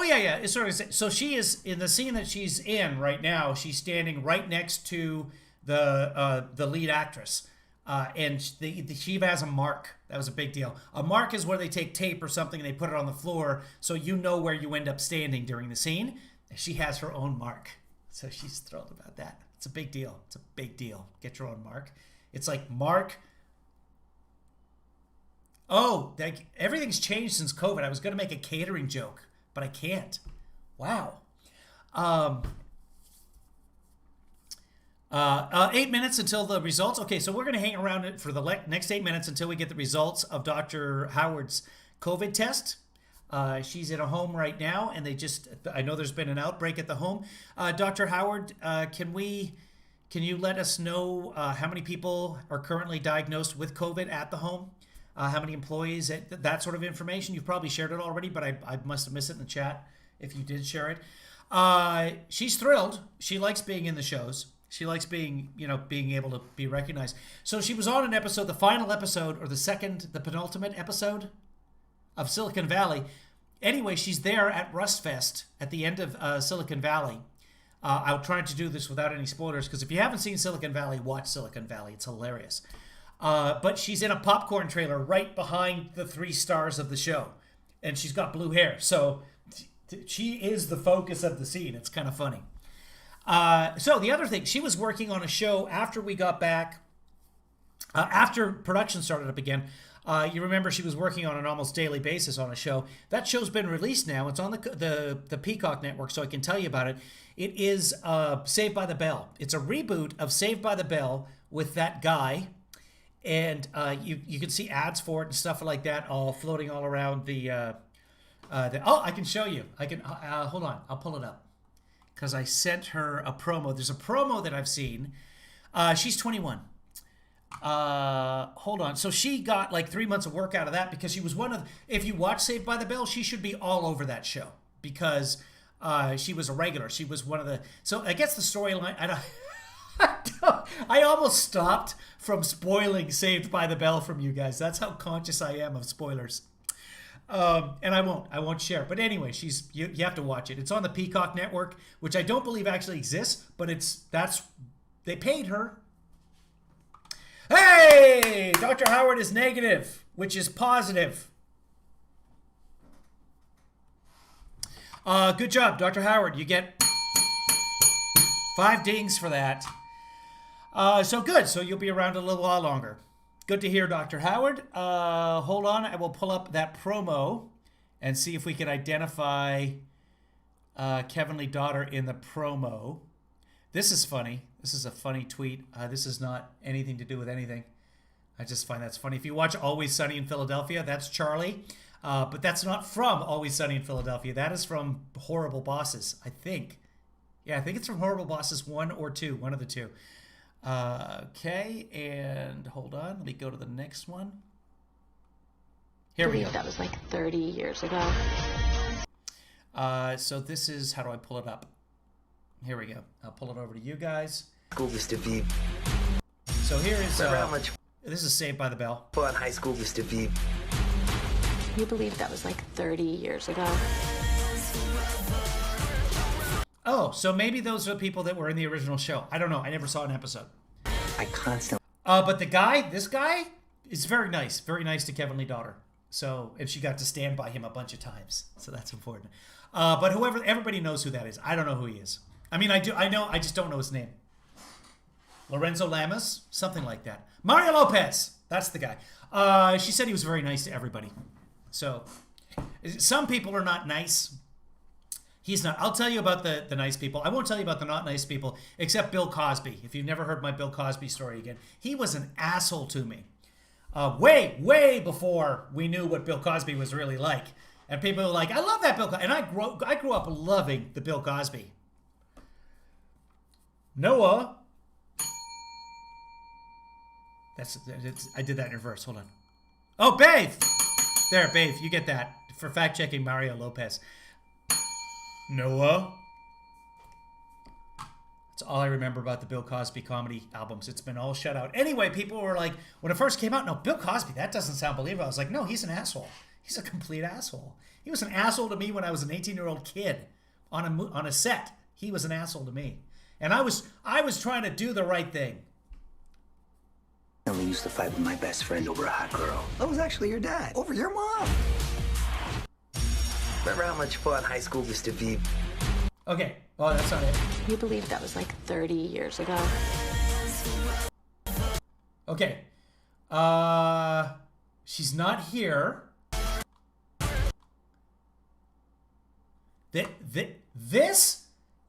yeah. So she is in the scene that she's in right now. She's standing right next to the lead actress. And she has a mark. That was a big deal. A mark is where they take tape or something and they put it on the floor so you know where you end up standing during the scene. She has her own mark. So she's thrilled about that. It's a big deal. It's a big deal. Get your own mark. It's like mark. Oh, everything's changed since COVID. I was going to make a catering joke, but I can't. Wow. 8 minutes until the results. Okay, so we're going to hang around it for the next 8 minutes until we get the results of Dr. Howard's COVID test. She's in a home right now, and I know there's been an outbreak at the home. Dr. Howard, can you let us know how many people are currently diagnosed with COVID at the home? How many employees, that sort of information? You've probably shared it already, but I must have missed it in the chat if you did share it. She's thrilled. She likes being in the shows. She likes being able to be recognized. So she was on an episode, the final episode, or the penultimate episode of Silicon Valley. Anyway, she's there at Rustfest at the end of Silicon Valley. I'll try to do this without any spoilers, because if you haven't seen Silicon Valley, watch Silicon Valley. It's hilarious. But she's in a popcorn trailer right behind the 3 stars of the show. And she's got blue hair. So she is the focus of the scene. It's kind of funny. So the other thing, she was working on a show after we got back, after production started up again. You remember she was working on an almost daily basis on a show. That show's been released now. It's on the Peacock network, so I can tell you about it. It is Saved by the Bell. It's a reboot of Saved by the Bell with that guy. And you can see ads for it and stuff like that all floating all around the I can show you. I can hold on. I'll pull it up. Because I sent her a promo. There's a promo that I've seen. She's 21. Hold on. So she got like 3 months of work out of that because she was if you watch Saved by the Bell, she should be all over that show because she was a regular. She was one of the... So I guess the storyline... I almost stopped from spoiling Saved by the Bell from you guys. That's how conscious I am of spoilers. And I won't share. But anyway, you have to watch it. It's on the Peacock network, which I don't believe actually exists, but they paid her. Hey, Dr. Howard is negative, which is positive. Good job, Dr. Howard. You get 5 dings for that. So good. So you'll be around a little while longer. Good to hear, Dr. Howard. Hold on. I will pull up that promo and see if we can identify Kevin Lee Daughter in the promo. This is funny. This is a funny tweet. This is not anything to do with anything. I just find that's funny. If you watch Always Sunny in Philadelphia, that's Charlie. But that's not from Always Sunny in Philadelphia. That is from Horrible Bosses, I think. Yeah, I think it's from Horrible Bosses 1 or 2. One of the two. Okay, and hold on. Let me go to the next one. Here we go. That was like 30 years ago. So this is, how do I pull it up? Here we go. I'll pull it over to you guys. School Mr. V. So here is, this is Saved by the Bell. Fun high school Mr. V. You believe that was like 30 years ago. Oh, so maybe those are the people that were in the original show. I don't know. I never saw an episode. I constantly... But this guy is very nice. Very nice to Kevin Lee Daughter. So, and she got to stand by him a bunch of times. So that's important. But everybody knows who that is. I don't know who he is. I mean, I do. I know. I just don't know his name. Lorenzo Lamas, something like that. Mario Lopez. That's the guy. She said he was very nice to everybody. So, some people are not nice. He's not. I'll tell you about the nice people. I won't tell you about the not nice people, except Bill Cosby. If you've never heard my Bill Cosby story again, he was an asshole to me. Way before we knew what Bill Cosby was really like. And people were like, I love that Bill Cosby. And I grew up loving the Bill Cosby. Noah. I did that in reverse. Hold on. Oh, Babe. There, Babe. You get that for fact-checking Mario Lopez. Noah. That's all I remember about the Bill Cosby comedy albums. It's been all shut out. Anyway, people were like, when it first came out, no, Bill Cosby, that doesn't sound believable. I was like, no, he's an asshole. He's a complete asshole. He was an asshole to me when I was an 18-year-old kid on a set. He was an asshole to me. And I was trying to do the right thing. I used to fight with my best friend over a hot girl. That was actually your dad. Over your mom. Remember how much fun high school used to be? Okay. Well, that's not it. You believe that was like 30 years ago? Okay. She's not here.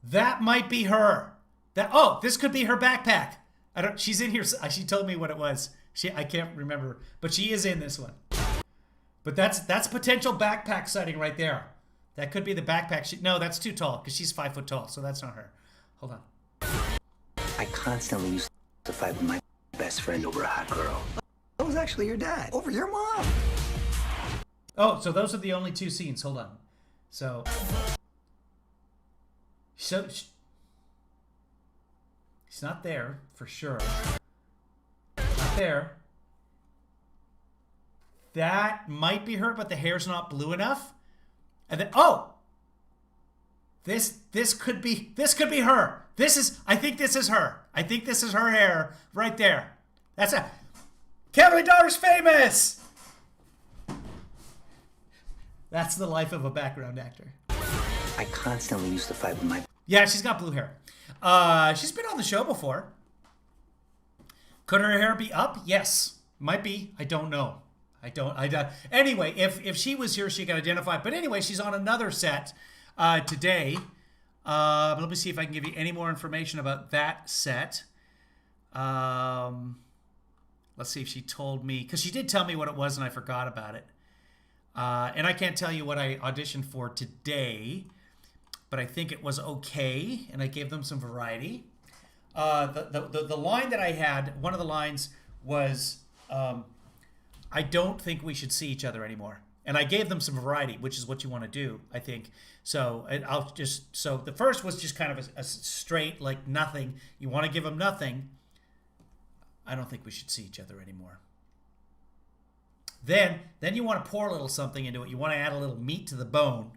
That might be her. This could be her backpack. She's in here. She told me what it was. I can't remember, but she is in this one. But that's potential backpack sighting right there. That could be the backpack. No, that's too tall because she's 5 foot tall, so that's not her. Hold on. I constantly used to fight with my best friend over a hot girl. That was actually your dad. Over your mom. Oh, so those are the only 2 scenes. Hold on. So she's not there for sure. Not there. That might be her, but the hair's not blue enough. And then this could be her. I think this is her. I think this is her hair right there. That's it. Kevin Daughter's famous. That's the life of a background actor. I constantly used to fight with my... Yeah, she's got blue hair. She's been on the show before. Could her hair be up? Yes. Might be. I don't know. Anyway, if she was here, she could identify. But anyway, she's on another set today. Let me see if I can give you any more information about that set. Let's see if she told me. Because she did tell me what it was and I forgot about it. And I can't tell you what I auditioned for today. But I think it was okay. And I gave them some variety. The line that I had, one of the lines was... I don't think we should see each other anymore. And I gave them some variety, which is what you want to do, I think. So the first was just kind of a straight, like nothing. You want to give them nothing. I don't think we should see each other anymore. Then you want to pour a little something into it. You want to add a little meat to the bone.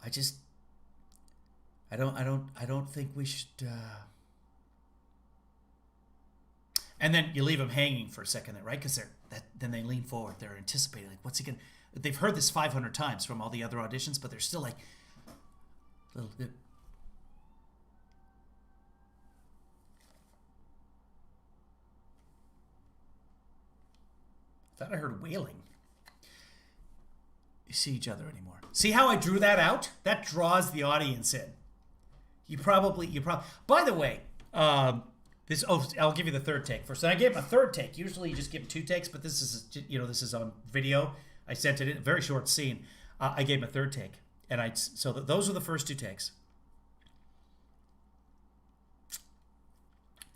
I don't think we should... And then you leave them hanging for a second, right? Because then they lean forward. They're anticipating, like, what's he gonna? They've heard this 500 times from all the other auditions, but they're still like, little bit. I thought I heard wailing. You see each other anymore. See how I drew that out? That draws the audience in. You probably. By the way. I'll give you the third take first. And I gave him a third take. Usually you just give 2 takes, but this is on video. I sent it in a very short scene. I gave him a third take, and those are the first 2 takes.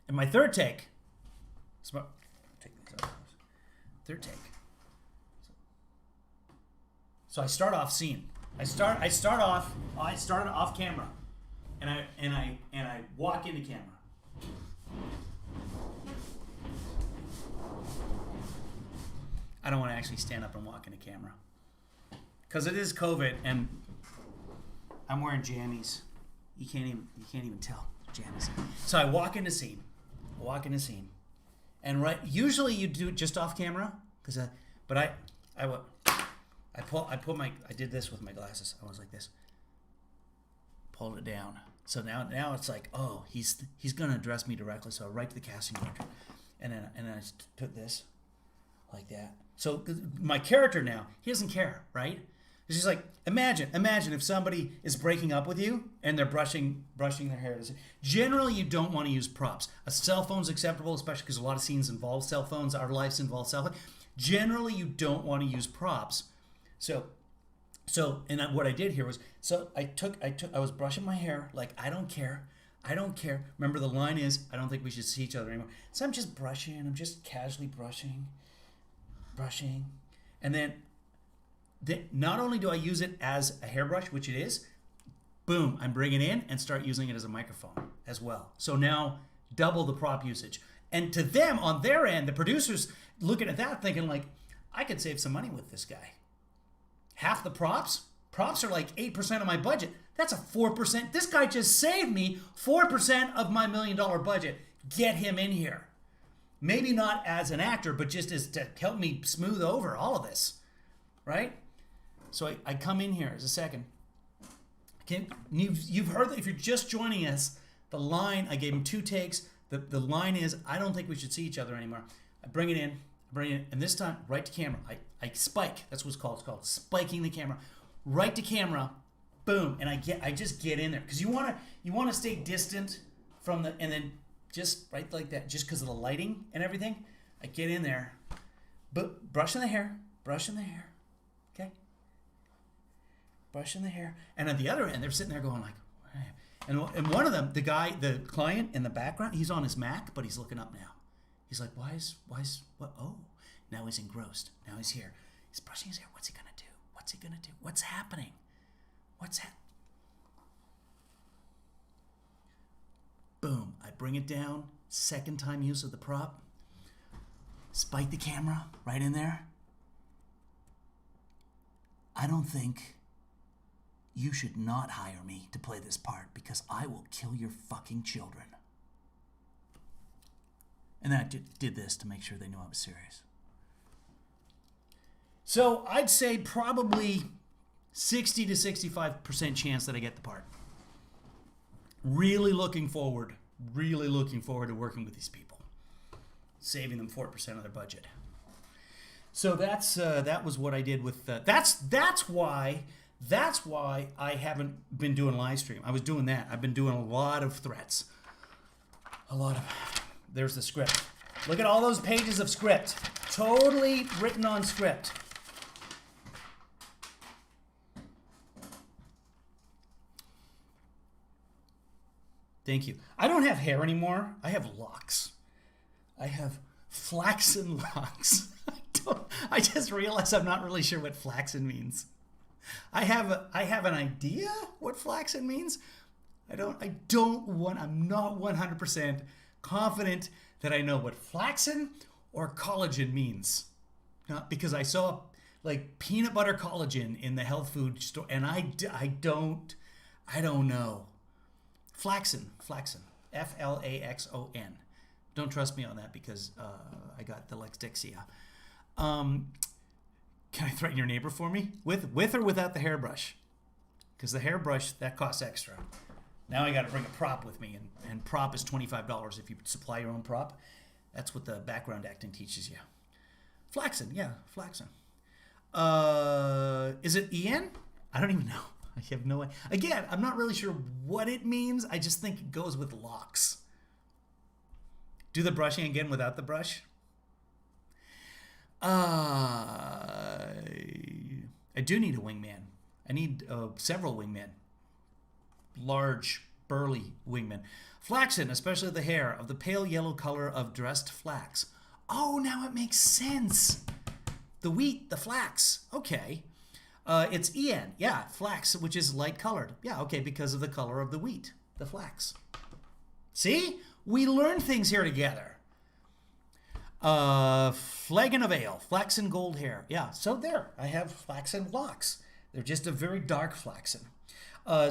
And my third take. Third take. So I start off scene. I started off camera, and I walk into camera. I don't want to actually stand up and walk into camera because it is COVID and I'm wearing jammies. You can't even tell jammies. So I walk into scene, and usually you do it just off camera but I I did this with my glasses. I was like this. Pulled it down. So now it's like, oh, he's gonna address me directly. So I write to the casting director, and then I took this, like that. So my character now, he doesn't care, right? It's just like, imagine if somebody is breaking up with you and they're brushing their hair. Generally, you don't want to use props. A cell phone's acceptable, especially because a lot of scenes involve cell phones. Our lives involve cell phones. Generally, you don't want to use props. So what I did here was, I was brushing my hair, like, I don't care. Remember, the line is, I don't think we should see each other anymore. So I'm just brushing, I'm just casually brushing. And then not only do I use it as a hairbrush, which it is, boom, I'm bringing it in and start using it as a microphone as well. So now double the prop usage. And to them, on their end, the producers looking at that thinking like, I could save some money with this guy. Half the props are like 8% of my budget. That's a 4%. This guy just saved me 4% of my $1 million budget. Get him in here. Maybe not as an actor, but just as to help me smooth over all of this, right? So I come in here as a second. You've heard that if you're just joining us, the line, I gave him 2 takes. The line is, I don't think we should see each other anymore. I bring it in, and this time, right to camera. I spike. That's what it's called. It's called spiking the camera. Right to camera, boom, and I just get in there because you wanna stay distant from the, and then just right like that, just because of the lighting and everything. I get in there, but brushing the hair, okay, brushing the hair, and at the other end, they're sitting there going like, and one of them, the client in the background, he's on his Mac, but he's looking up now. He's like, why is what? Oh, now he's engrossed. Now he's here. He's brushing his hair. What's he gonna do? What's happening? Boom, I bring it down. Second time use of the prop. Spike the camera right in there. I don't think you should not hire me to play this part because I will kill your fucking children. And then I did this to make sure they knew I was serious. So I'd say probably 60 to 65% chance that I get the part. Really looking forward to working with these people, saving them 4% of their budget. So that was what I did with that's why I haven't been doing live stream. I was doing that. I've been doing a lot of threats. There's the script. Look at all those pages of script. Totally written on script. Thank you. I don't have hair anymore. I have locks. I have flaxen locks. I just realized I'm not really sure what flaxen means. I have an idea what flaxen means. I'm not 100% confident that I know what flaxen or collagen means. Not because I saw like peanut butter collagen in the health food store, and I don't know. Flaxen, F-L-A-X-O-N. Don't trust me on that because I got the Lex Dixia. Can I threaten your neighbor for me? With or without the hairbrush? Because the hairbrush, that costs extra. Now I got to bring a prop with me, and prop is $25 if you supply your own prop. That's what the background acting teaches you. Flaxen, yeah, flaxen. Is it Ian? I don't even know. I have no idea. Again, I'm not really sure what it means. I just think it goes with locks. Do the brushing again without the brush. I do need a wingman. I need several wingmen. Large, burly wingmen. Flaxen, especially the hair, of the pale yellow color of dressed flax. Oh, now it makes sense. The wheat, the flax. Okay. It's Ian. Yeah, flax, which is light colored. Yeah, okay, because of the color of the wheat, the flax. See? We learn things here together. Flagon of ale, flaxen gold hair. Yeah, so there, I have flaxen locks. They're just a very dark flaxen.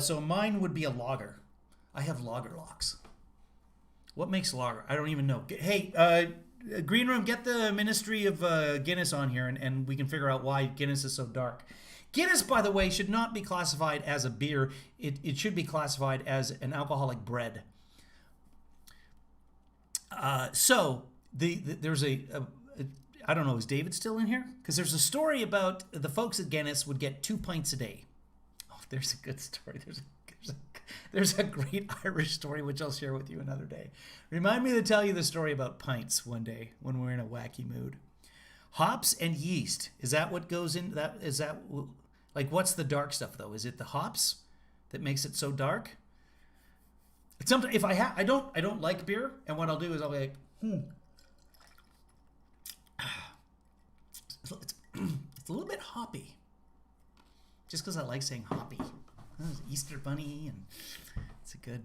So mine would be a lager. I have lager locks. What makes lager? I don't even know. Hey, Green Room, get the Ministry of Guinness on here, and we can figure out why Guinness is so dark. Guinness, by the way, should not be classified as a beer. It should be classified as an alcoholic bread. So there's a I don't know, is David still in here? Because there's a story about the folks at Guinness would get 2 pints a day. Oh, there's a good story. There's a great Irish story, which I'll share with you another day. Remind me to tell you the story about pints one day when we're in a wacky mood. Hops and yeast. Is that what goes in that? Is that like, what's the dark stuff though? Is it the hops that makes it so dark? Sometimes if I don't like beer, and what I'll do is I'll be like, It's a little bit hoppy. Just because I like saying hoppy. Easter Bunny, and it's a good.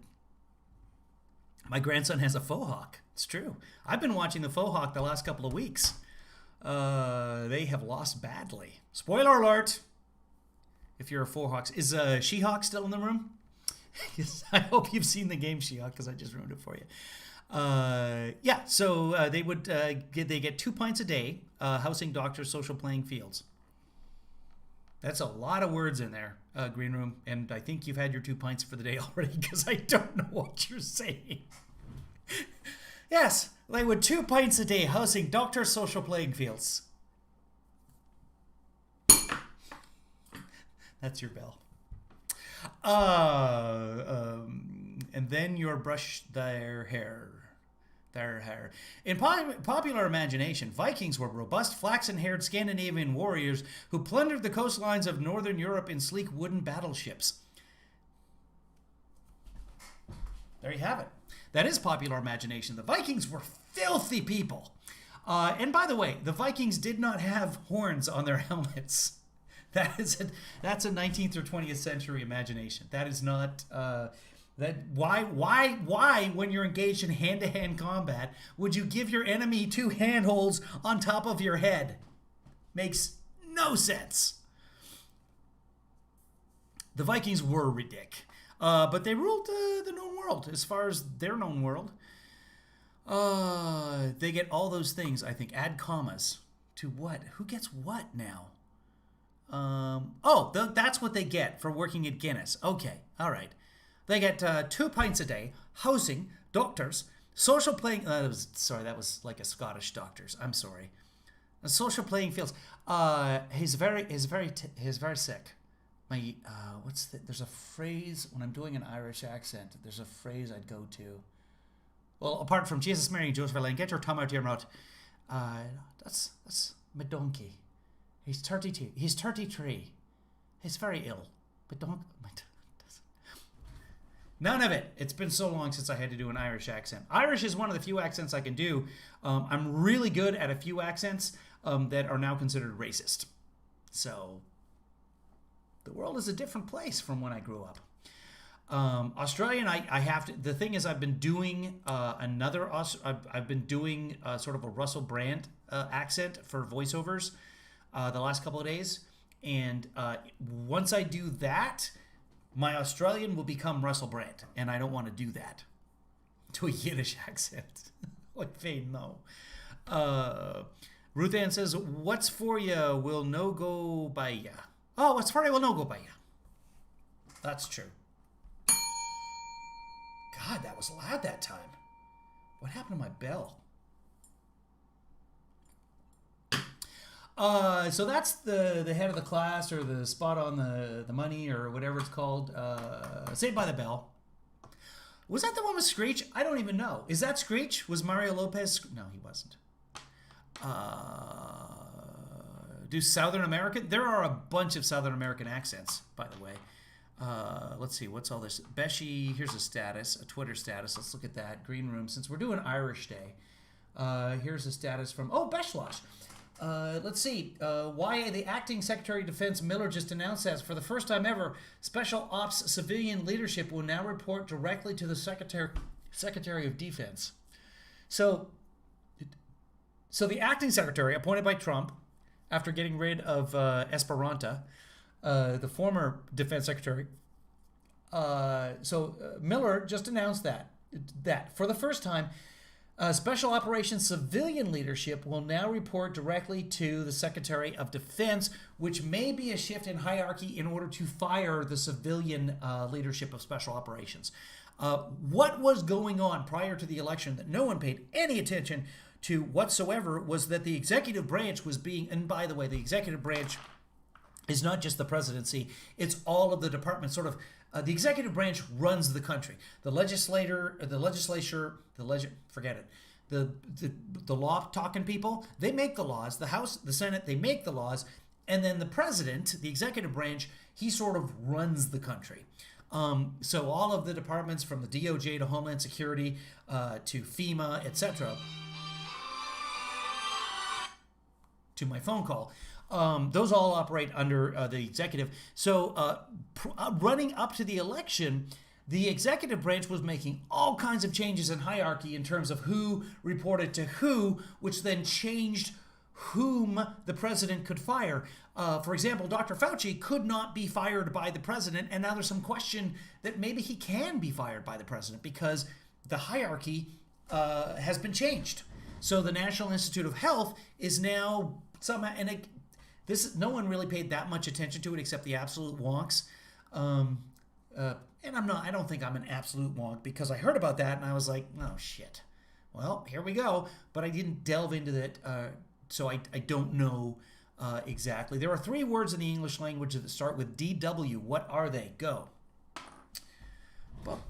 My grandson has a faux hawk. It's true. I've been watching the faux hawk the last couple of weeks. They have lost badly. Spoiler alert. If you're a faux hawks, is She-Hawk still in the room? Yes, I hope you've seen the game She-Hawk, because I just ruined it for you. Yeah, so they get 2 pints a day, housing doctors, social playing fields. That's a lot of words in there, Green Room, and I think you've had your 2 pints for the day already, because I don't know what you're saying. Yes, they would 2 pints a day, housing doctors, social playing fields. That's your bell. And then you brush their hair. In popular imagination, Vikings were robust, flaxen-haired Scandinavian warriors who plundered the coastlines of northern Europe in sleek wooden battleships. There you have it. That is popular imagination. The Vikings were filthy people. And by the way, the Vikings did not have horns on their helmets. That's a 19th or 20th century imagination. That is not... Why, when you're engaged in hand-to-hand combat, would you give your enemy 2 handholds on top of your head? Makes no sense. The Vikings were ridiculous, but they ruled the known world. As far as their known world, they get all those things. I think add commas to what? Who gets what now? That's what they get for working at Guinness. Okay, all right. They get 2 pints a day, housing, doctors, social playing... that was like a Scottish doctors. I'm sorry. Social playing fields. He's very sick. There's a phrase, when I'm doing an Irish accent, there's a phrase I'd go to. Well, apart from Jesus, Mary, and Joseph, Elaine, get your tongue out your mouth. That's my donkey. He's 32. He's 33. He's very ill. But don't... None of it. It's been so long since I had to do an Irish accent. Irish is one of the few accents I can do. I'm really good at a few accents that are now considered racist. So, the world is a different place from when I grew up. Australian, I have to... The thing is, I've been doing I've been doing sort of a Russell Brand accent for voiceovers the last couple of days. And once I do that... my Australian will become Russell Brand, and I don't want to do that to a Yiddish accent. Like Fane, no. Ruth Ann says, what's for ya will no go by ya. Oh, what's for ya will no go by ya. That's true. God, that was loud that time. What happened to my bell? So that's the head of the class, or the spot on the money, or whatever it's called. Saved by the Bell. Was that the one with Screech? I don't even know. Is that Screech? Was Mario Lopez? No, he wasn't. Do Southern American? There are a bunch of Southern American accents, by the way. Let's see. What's all this? Beshi, here's a Twitter status. Let's look at that. Green Room. Since we're doing Irish Day, here's a status from... Oh, Beshlosh. Let's see. Why the acting Secretary of Defense Miller just announced that for the first time ever, Special Ops civilian leadership will now report directly to the Secretary of Defense. So the acting secretary appointed by Trump after getting rid of Esperanza, the former defense secretary. Miller just announced that for the first time, Special Operations civilian leadership will now report directly to the Secretary of Defense, which may be a shift in hierarchy in order to fire the civilian leadership of Special Operations. What was going on prior to the election that no one paid any attention to whatsoever was that the executive branch was being, and by the way, the executive branch is not just the presidency, it's all of the departments. Sort of, the executive branch runs the country. The law talking people, they make the laws. The House, the Senate, they make the laws, and then the president, the executive branch, he sort of runs the country. So all of the departments, from the DOJ to Homeland Security to FEMA, etc., to my phone call, those all operate under the executive. So running up to the election, the executive branch was making all kinds of changes in hierarchy in terms of who reported to who, which then changed whom the president could fire. For example, Dr. Fauci could not be fired by the president, and now there's some question that maybe he can be fired by the president because the hierarchy has been changed. So the National Institute of Health is now somehow, and no one really paid that much attention to it except the absolute wonks. And I don't think I'm an absolute wonk because I heard about that and I was like, oh shit. Well, here we go. But I didn't delve into that, so I don't know exactly. There are 3 words in the English language that start with DW. What are they? Go. Let's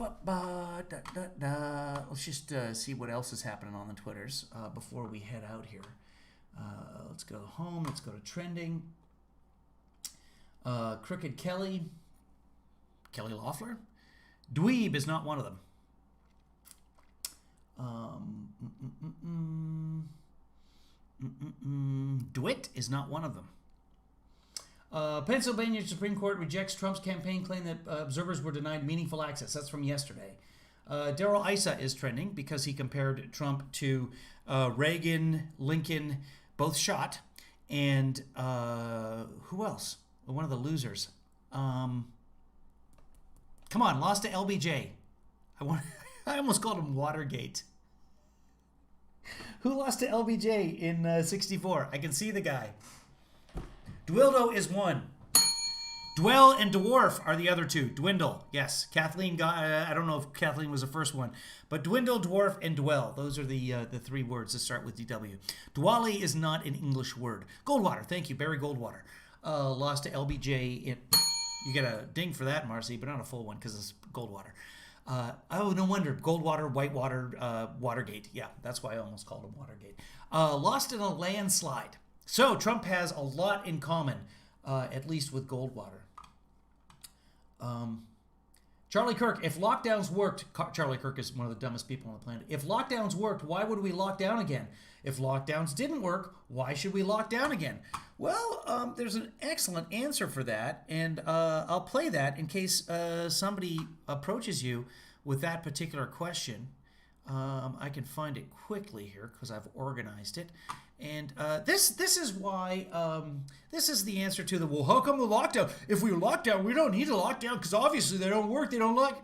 just see what else is happening on the Twitters before we head out here. Let's go home. Let's go to trending. Crooked Kelly. Kelly Loeffler. Dweeb is not one of them. DeWitt is not one of them. Pennsylvania Supreme Court rejects Trump's campaign claim that observers were denied meaningful access. That's from yesterday. Darrell Issa is trending because he compared Trump to Reagan, Lincoln, both shot, and who else? One of the losers. Come on, lost to LBJ. I almost called him Watergate. Who lost to LBJ in 64? I can see the guy. Dwildo is one. Dwell and Dwarf are the other 2. Dwindle, yes. Kathleen got, I don't know if Kathleen was the first one, but Dwindle, Dwarf, and Dwell. Those are the 3 words that start with DW. Dwally is not an English word. Goldwater, thank you, Barry Goldwater. Lost to LBJ in... You get a ding for that, Marcy, but not a full one because it's Goldwater. No wonder. Goldwater, Whitewater, Watergate. Yeah, that's why I almost called him Watergate. Lost in a landslide. So Trump has a lot in common, at least with Goldwater. Charlie Kirk, if lockdowns worked, Charlie Kirk is one of the dumbest people on the planet. If lockdowns worked, why would we lock down again? If lockdowns didn't work, why should we lock down again? Well, there's an excellent answer for that, and I'll play that in case somebody approaches you with that particular question. I can find it quickly here because I've organized it. And this is why, this is the answer to the, well, how come the lockdown? If we lock down, we don't need a lockdown because obviously they don't work. They don't like.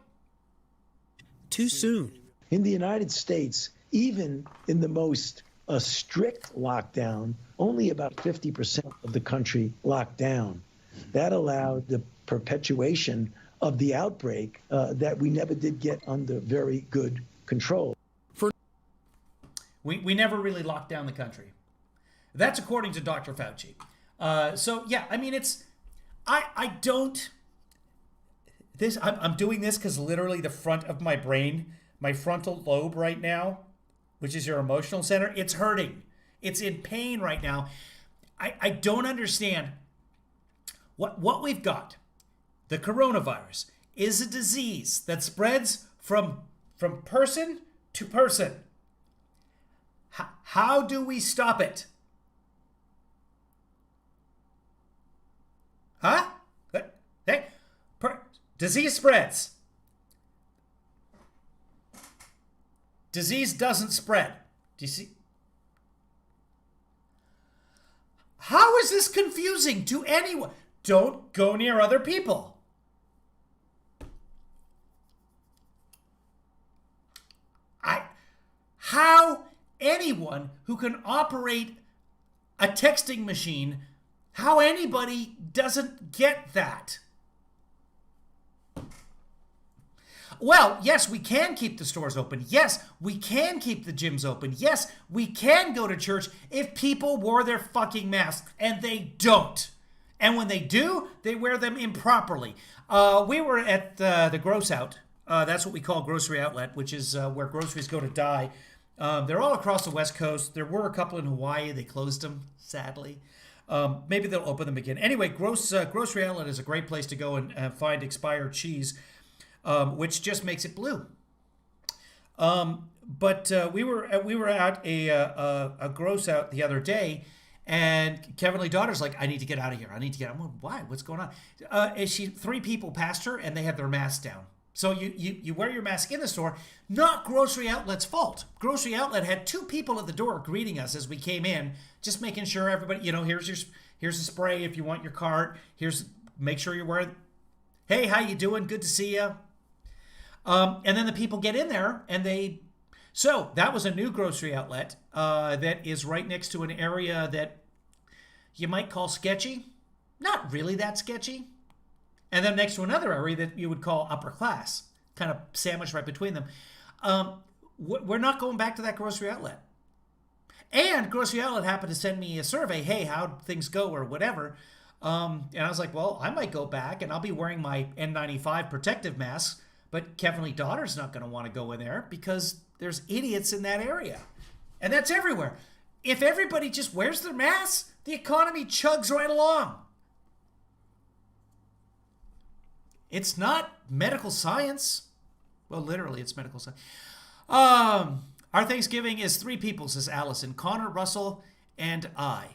Too soon. In the United States, even in the most strict lockdown, only about 50% of the country locked down. That allowed the perpetuation of the outbreak that we never did get under very good control. We never really locked down the country. That's according to Dr. Fauci. So yeah, I mean, it's, I don't, this, I'm doing this because literally the front of my brain, my frontal lobe right now, which is your emotional center, it's hurting. It's in pain right now. I don't understand what we've got. The coronavirus is a disease that spreads from person to person. How do we stop it? Huh? Hey, disease spreads. Disease doesn't spread. Do you see? How is this confusing to anyone? Don't go near other people. How someone who can operate a texting machine, how anybody doesn't get that. Well, yes, we can keep the stores open. Yes, we can keep the gyms open. Yes, we can go to church if people wore their fucking masks, and they don't. And when they do, they wear them improperly. We were at the Gross Out. That's what we call Grocery Outlet, which is where groceries go to die. They're all across the West Coast. There were a couple in Hawaii. They closed them, sadly. Maybe they'll open them again. Anyway, Grocery Outlet is a great place to go and find expired cheese. Which just makes it blue. But we were at a Gross Out the other day, and Kevin Lee daughter's like, I need to get out of here. I need to get out. I'm like, why? What's going on? Three people passed her, and they had their masks down. So you wear your mask in the store. Not Grocery Outlet's fault. Grocery Outlet had 2 people at the door greeting us as we came in, just making sure everybody, here's a spray if you want your cart. Make sure you're wearing. Hey, how you doing? Good to see you. And then the people get in there and so that was a new Grocery Outlet that is right next to an area that you might call sketchy. Not really that sketchy. And then next to another area that you would call upper class, kind of sandwiched right between them. We're not going back to that Grocery Outlet. And Grocery Outlet happened to send me a survey. Hey, how'd things go or whatever. And I was like, well, I might go back and I'll be wearing my N95 protective mask. But Kevin Lee daughter's not going to want to go in there because there's idiots in that area. And that's everywhere. If everybody just wears their masks, the economy chugs right along. It's not medical science. Well, literally, it's medical science. Our Thanksgiving is 3 people, says Allison. Connor, Russell, and I.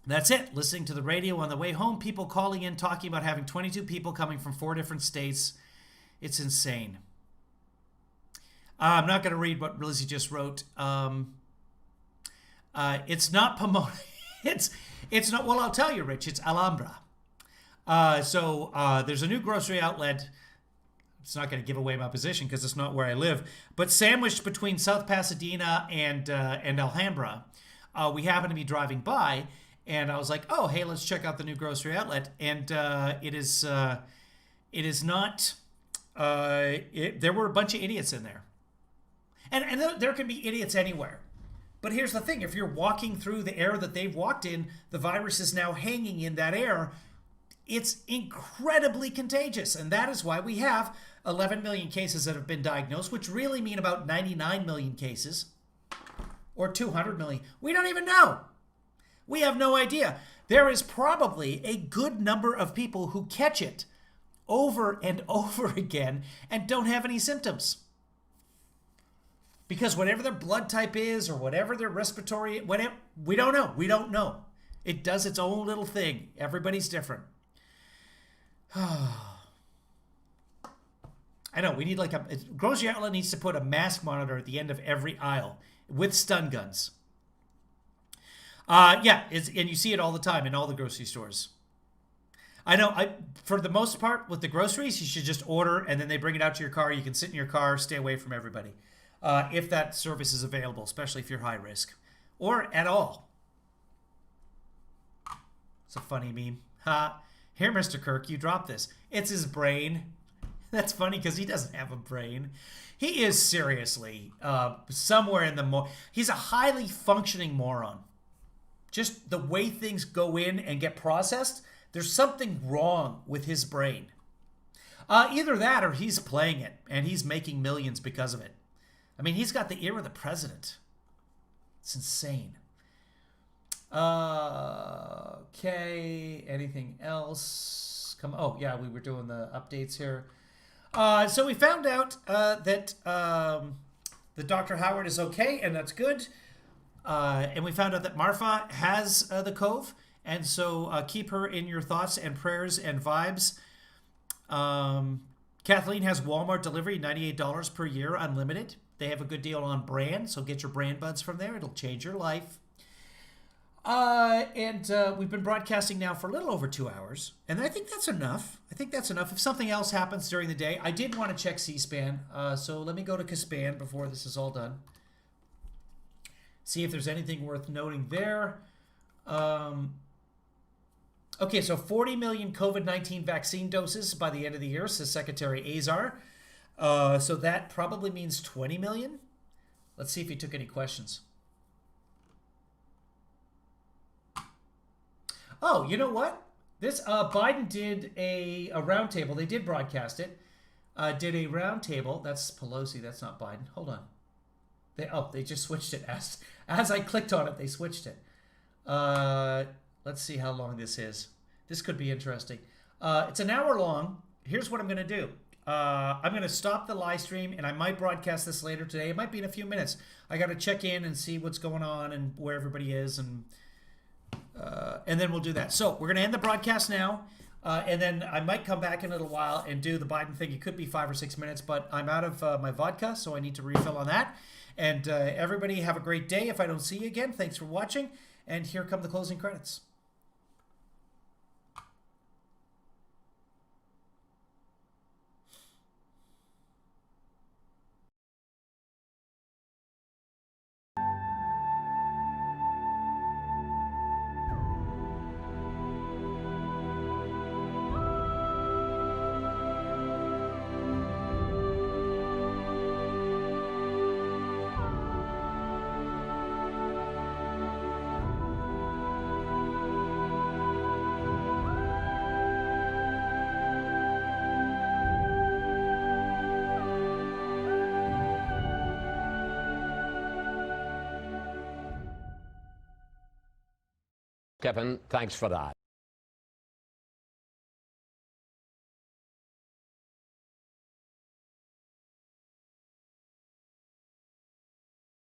That's it. Listening to the radio on the way home, people calling in, talking about having 22 people coming from 4 different states. It's insane. I'm not going to read what Lizzie just wrote. It's not Pomona. It's not. Well, I'll tell you, Rich. It's Alhambra. So there's a new Grocery Outlet. It's not going to give away my position because it's not where I live. But sandwiched between South Pasadena and Alhambra, we happen to be driving by, and I was like, "Oh, hey, let's check out the new Grocery Outlet." And it is not. There were a bunch of idiots in there. And there can be idiots anywhere. But here's the thing. If you're walking through the air that they've walked in, the virus is now hanging in that air. It's incredibly contagious. And that is why we have 11 million cases that have been diagnosed, which really mean about 99 million cases. Or 200 million. We don't even know. We have no idea. There is probably a good number of people who catch it over and over again and don't have any symptoms. Because whatever their blood type is or whatever their respiratory, whatever, we don't know. We don't know. It does its own little thing. Everybody's different. I know, we need Grocery Outlet needs to put a mask monitor at the end of every aisle with stun guns. And you see it all the time in all the grocery stores. I know, for the most part, with the groceries, you should just order and then they bring it out to your car. You can sit in your car, stay away from everybody. If that service is available, especially if you're high risk. Or at all. It's a funny meme. Here, Mr. Kirk, you dropped this. It's his brain. That's funny because he doesn't have a brain. He is seriously somewhere in the... He's a highly functioning moron. Just the way things go in and get processed, there's something wrong with his brain. Either that or he's playing it and he's making millions because of it. I mean, he's got the ear of the president. It's insane. Okay, anything else? Oh, yeah, we were doing the updates here. So we found out that the Dr. Howard is okay, and that's good. And we found out that Marfa has the Cove, and so keep her in your thoughts and prayers and vibes. Kathleen has Walmart delivery, $98 per year, unlimited. They have a good deal on brand, so get your brand buds from there. It'll change your life. And we've been broadcasting now for a little over 2 hours, and I think that's enough. If something else happens during the day, I did want to check C-SPAN, so let me go to C-SPAN before this is all done. See if there's anything worth noting there. Okay, so 40 million COVID-19 vaccine doses by the end of the year, says Secretary Azar. So that probably means 20 million. Let's see if he took any questions. Oh, you know what? This Biden did a roundtable. They did broadcast it. Did a roundtable. That's Pelosi. That's not Biden. Hold on. They just switched it. As I clicked on it, they switched it. Let's see how long this is. This could be interesting. It's an hour long. Here's what I'm going to do. I'm going to stop the live stream, and I might broadcast this later today. It might be in a few minutes. I got to check in and see what's going on and where everybody is, and then we'll do that. So we're going to end the broadcast now, and then I might come back in a little while and do the Biden thing. It could be 5 or 6 minutes, but I'm out of my vodka, so I need to refill on that. And everybody have a great day. If I don't see you again, thanks for watching. And here come the closing credits. Kevin, thanks for that.